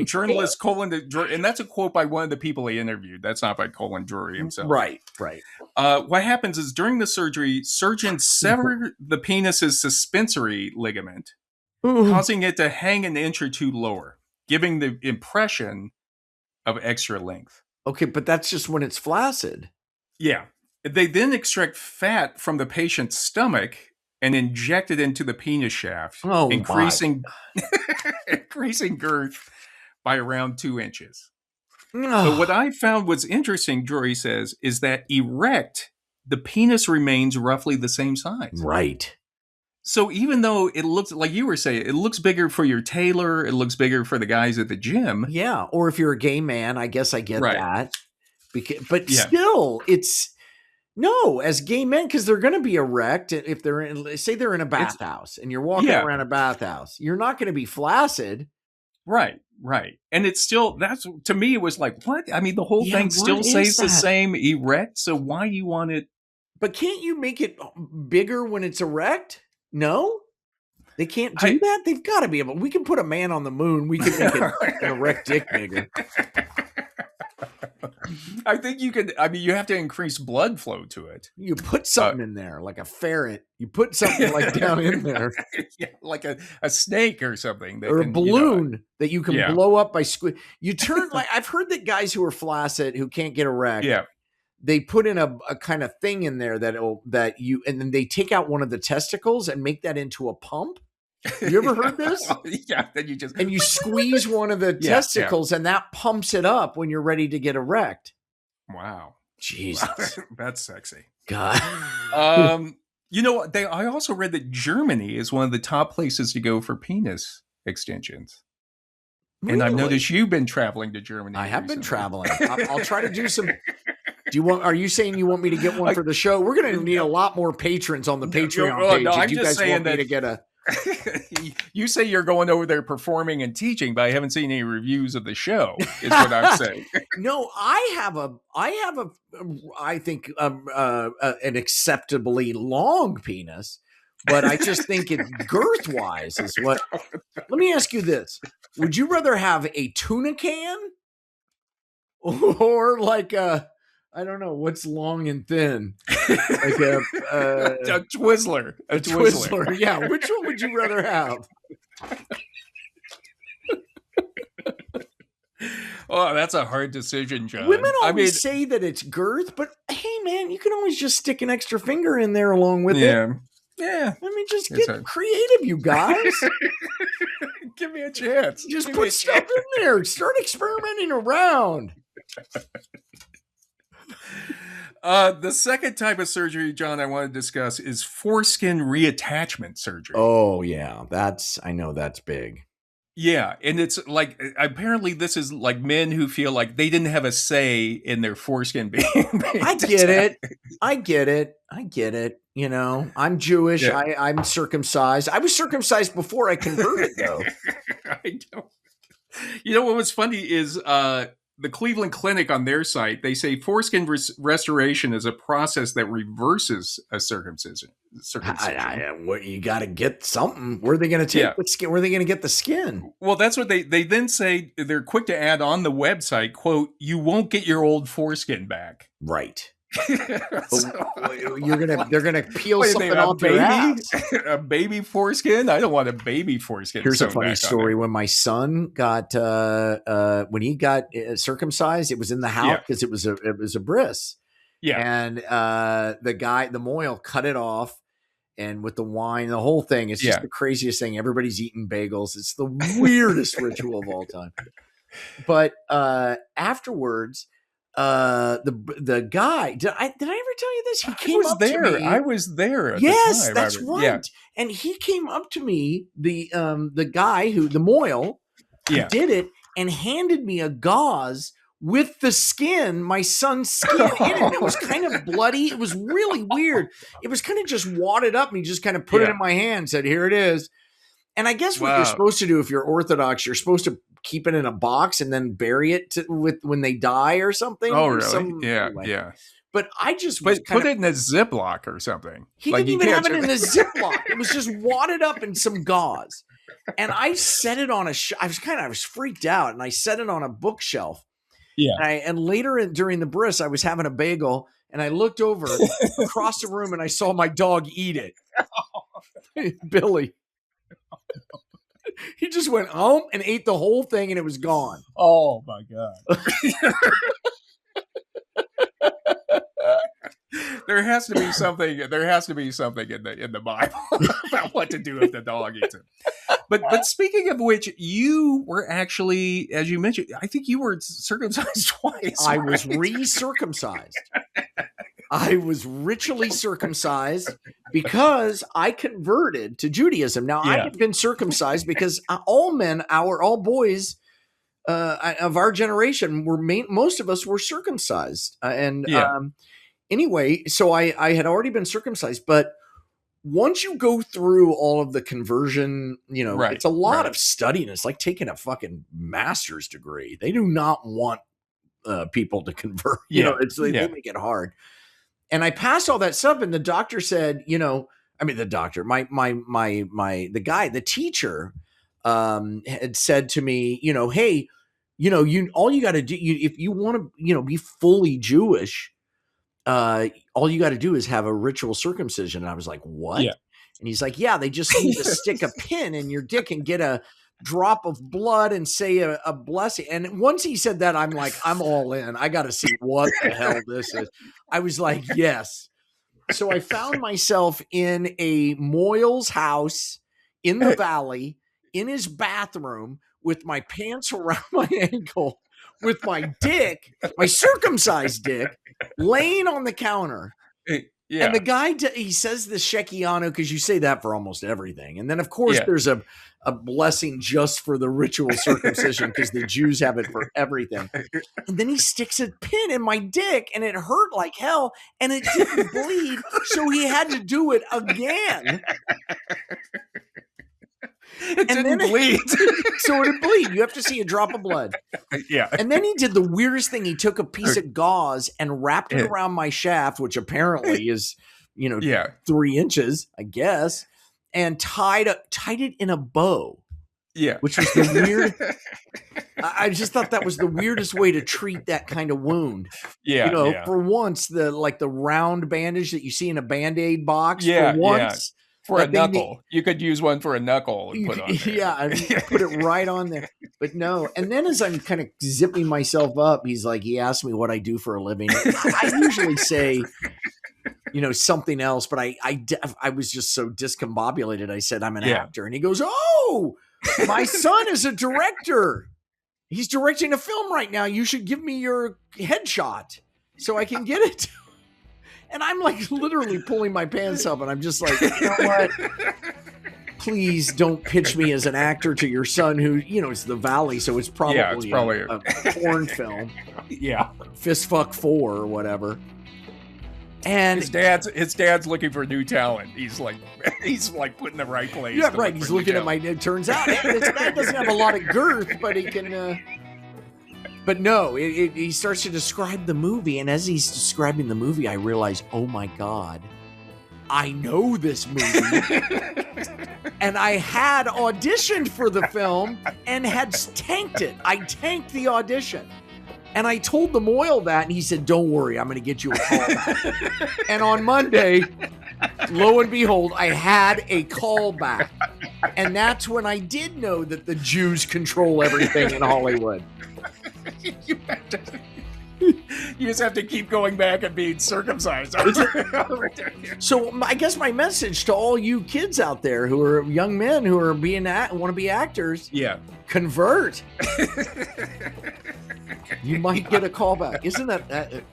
journalist Colin, and that's a quote by one of the people he interviewed. That's not by Colin Drury himself.
Right.
What happens is during the surgery, surgeons sever the penis's suspensory ligament, causing it to hang an inch or two lower, giving the impression of extra length.
Okay, but that's just when it's flaccid.
Yeah. They then extract fat from the patient's stomach and inject it into the penis shaft, increasing girth by around 2 inches. But what I found was interesting, Drury says, is that erect, the penis remains roughly the same size.
Right.
So even though it looks, like you were saying, it looks bigger for your tailor, it looks bigger for the guys at the gym.
Yeah, or if you're a gay man, I guess I get that. But still, it's... No, as gay men, because they're going to be erect if they're in, say they're in a bathhouse and you're walking around a bathhouse, you're not going to be flaccid.
Right. And it's still, to me, it was like, what? I mean, the whole thing still stays the same erect. So why you want it?
But can't you make it bigger when it's erect? No, they can't do that. They've got to be able. We can put a man on the moon. We can make an erect dick bigger.
I think you could. I mean, you have to increase blood flow to it.
You put something in there, like a ferret. You put something like down in there,
like a snake or something,
or a balloon that you can blow up by squeeze. You turn like I've heard that guys who are flaccid who can't get erect.
Yeah.
They put in a kind of thing in there and then they take out one of the testicles and make that into a pump. You ever heard this?
Yeah. Then
you squeeze one of the testicles and that pumps it up when you're ready to get erect.
Wow.
Jesus.
That's sexy.
God.
You know what? I also read that Germany is one of the top places to go for penis extensions. Really? And I've noticed you've been traveling to Germany.
I have been traveling. I'll try to do some. Are you saying you want me to get one for the show? We're going to need a lot more patrons on the Patreon page.
No, I'm
you
just
guys want
saying
me to get a.
You say you're going over there performing and teaching, but I haven't seen any reviews of the show. Is what I'm saying.
No, I think an acceptably long penis, but I just think it girth wise is what. Let me ask you this: would you rather have a tuna can or like a? I don't know what's long and thin, like a
Twizzler. A Twizzler.
Yeah, which one would you rather have?
Oh, that's a hard decision, John.
Women always say that it's girth, but hey, man, you can always just stick an extra finger in there along with it.
Yeah.
I mean, just get creative, you guys.
Give me a chance.
Just put stuff in there. Start experimenting around.
The second type of surgery, John, I want to discuss is foreskin reattachment surgery.
Oh, yeah. I know that's big.
Yeah. And it's like, apparently this is like men who feel like they didn't have a say in their foreskin being
I get it. You know, I'm Jewish. Yeah. I'm circumcised. I was circumcised before I converted, though.
I know. You know, what was funny is, the Cleveland Clinic on their site, they say foreskin restoration is a process that reverses a circumcision.
You got to get something. Where are they going to take the skin? Where are they going to get the skin?
Well, that's what they then say. They're quick to add on the website, quote, "You won't get your old foreskin back."
Right. They're gonna peel something off your ass.
A baby foreskin? I don't want a baby foreskin.
Here's a funny story. When my son got when he got circumcised, it was in the house because it was a bris.
Yeah.
And the mohel cut it off, and with the wine, the whole thing, it's just the craziest thing. Everybody's eating bagels. It's the weirdest ritual of all time. But afterwards, the guy, did I ever tell you this? He came up to me.
I was there at
yes,
the time.
that's right. Yeah. And he came up to me, the guy the Moyle, who did it, and handed me a gauze with the skin, my son's skin in it. It was kind of bloody. It was really weird. It was kind of just wadded up, and he just kind of put it in my hand and said, "Here it is." And I guess what you're supposed to do if you're Orthodox, you're supposed to keep it in a box and then bury it when they die or something.
Oh, really? Yeah.
But I just
put it in a Ziploc or something.
He didn't even have it in a Ziploc. It was just wadded up in some gauze. And I set it on I was freaked out, and I set it on a bookshelf.
Yeah.
And later during the bris, I was having a bagel, and I looked over across the room, and I saw my dog eat it. Billy. He just went home and ate the whole thing, and it was gone.
Oh my God. There has to be something in the Bible about what to do if the dog eats it. But speaking of which, you were actually, as you mentioned, I think you were circumcised twice.
I was re-circumcised. I was ritually circumcised because I converted to Judaism. Now, I had been circumcised because all boys of our generation most of us were circumcised. Anyway, so I had already been circumcised, but once you go through all of the conversion, it's a lot of studying. It's like taking a fucking master's degree. They do not want people to convert. They make it hard. And I passed all that stuff, and the doctor said, the teacher had said to me, hey, all you got to do, if you want to, be fully Jewish, all you got to do is have a ritual circumcision. And I was like, what? Yeah. And he's like, yeah, they just need to stick a pin in your dick and get a drop of blood and say a blessing. And once he said that, I'm like, I'm all in. I got to see what the hell this is. I was like, yes. So I found myself in a Moyle's house in the valley, in his bathroom, with my pants around my ankle, with my dick, my circumcised dick, laying on the counter. Yeah. And the guy, he says the Shekianu, because you say that for almost everything. And then, of course, there's a blessing just for the ritual circumcision, because the Jews have it for everything. And then he sticks a pin in my dick, and it hurt like hell, and it didn't bleed, so he had to do it again.
It didn't bleed.
So it didn't bleed. You have to see a drop of blood.
Yeah.
And then he did the weirdest thing. He took a piece of gauze and wrapped it around my shaft, which apparently is, 3 inches, I guess, and tied it in a bow.
Yeah.
Which was the weird. I just thought that was the weirdest way to treat that kind of wound.
Yeah.
For once, the round bandage that you see in a Band-Aid box. Yeah. For once.
Yeah. For a knuckle. You could use one for a knuckle and put on there.
Yeah, I mean, put it right on there. But no. And then as I'm kind of zipping myself up, he asked me what I do for a living. I usually say, something else, but I was just so discombobulated. I said, I'm an actor. And he goes, oh, my son is a director. He's directing a film right now. You should give me your headshot so I can get it. And I'm literally pulling my pants up, and I'm just like, you know what? Please don't pitch me as an actor to your son who, it's the Valley, so it's probably a porn film.
Yeah.
Fist Fuck 4 or whatever. And
his dad's looking for new talent. He's like putting the right place.
Yeah, right. He's looking at it turns out this guy doesn't have a lot of girth, but he can But no, he starts to describe the movie, and as he's describing the movie, I realize, oh my God, I know this movie. And I had auditioned for the film and had tanked it. I tanked the audition. And I told the Moyle that, and he said, don't worry, I'm going to get you a call. And on Monday, lo and behold, I had a call back. And that's when I did know that the Jews control everything in Hollywood.
You just have to keep going back and being circumcised.
So I guess my message to all you kids out there who are young men who are want to be actors,
yeah,
convert. You might get a call back. Isn't that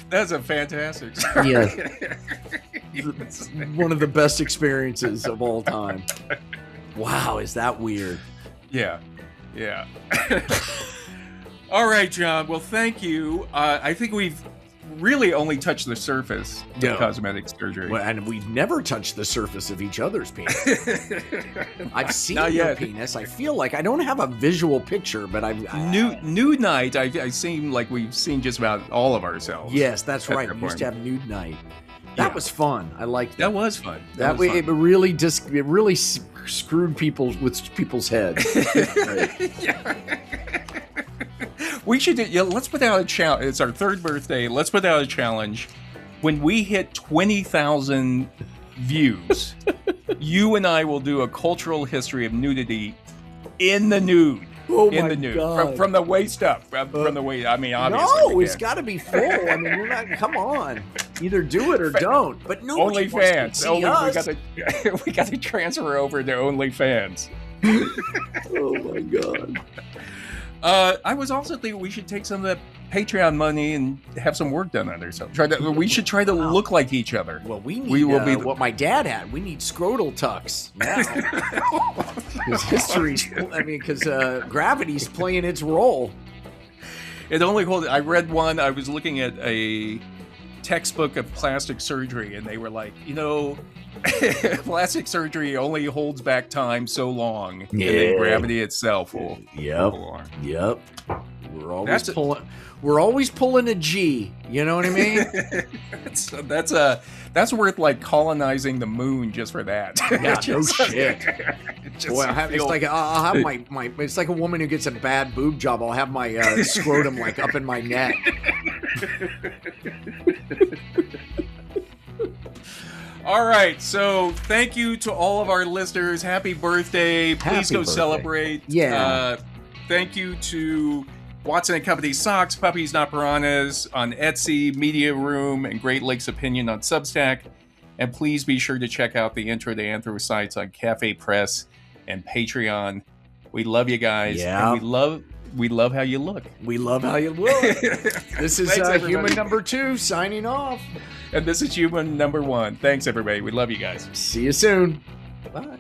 that's a fantastic
yeah. One of the best experiences of all time. Wow, is that weird?
Yeah. All right, John. Well, thank you. I think we've really only touched the surface of cosmetic surgery.
Well, and we've never touched the surface of each other's penis. I've seen your penis. I feel like I don't have a visual picture, but
nude night. I seem like we've seen just about all of ourselves.
Yes, that's right. We used to have nude night. That was fun. I liked that.
That was fun.
That way, it really screwed people's heads.
We should let's put out a challenge. It's our 3rd birthday. Let's put out a challenge. When we hit 20,000 views, you and I will do a cultural history of nudity in the nude.
Oh
in
my
the nude.
God.
From the waist up. From the waist. I mean, obviously.
No, it's got to be full. I mean, we're not. Come on, either do it or don't. But nobody wants to see us.
We got to transfer over to OnlyFans.
Oh my God.
I was also thinking we should take some of that Patreon money and have some work done on ourselves. We should try to look like each other.
Well, we need what my dad had. We need scrotal tucks now. Because history's, because gravity's playing its role.
It only holds. I read one. I was looking at a textbook of plastic surgery, and they were like, plastic surgery only holds back time so long, and then gravity itself will.
Yep. We're always pulling a G. You know what I mean?
That's worth like colonizing the moon just for that.
Yeah, no shit. Boy, I'll have my. It's like a woman who gets a bad boob job. I'll have my scrotum like up in my neck. All right, so thank you to all of our listeners. Happy birthday. Please go celebrate.
Yeah.
Thank you to Watson & Company Socks, Puppies Not Piranhas on Etsy, Media Room, and Great Lakes Opinion on Substack. And please be sure to check out the Intro to Anthro on Cafe Press and Patreon. We love you guys.
Yeah.
And we love how you look.
We love how you look.
This is Human Number 2 signing off.
And this is Human Number 1. Thanks, everybody. We love you guys.
See you soon.
Bye.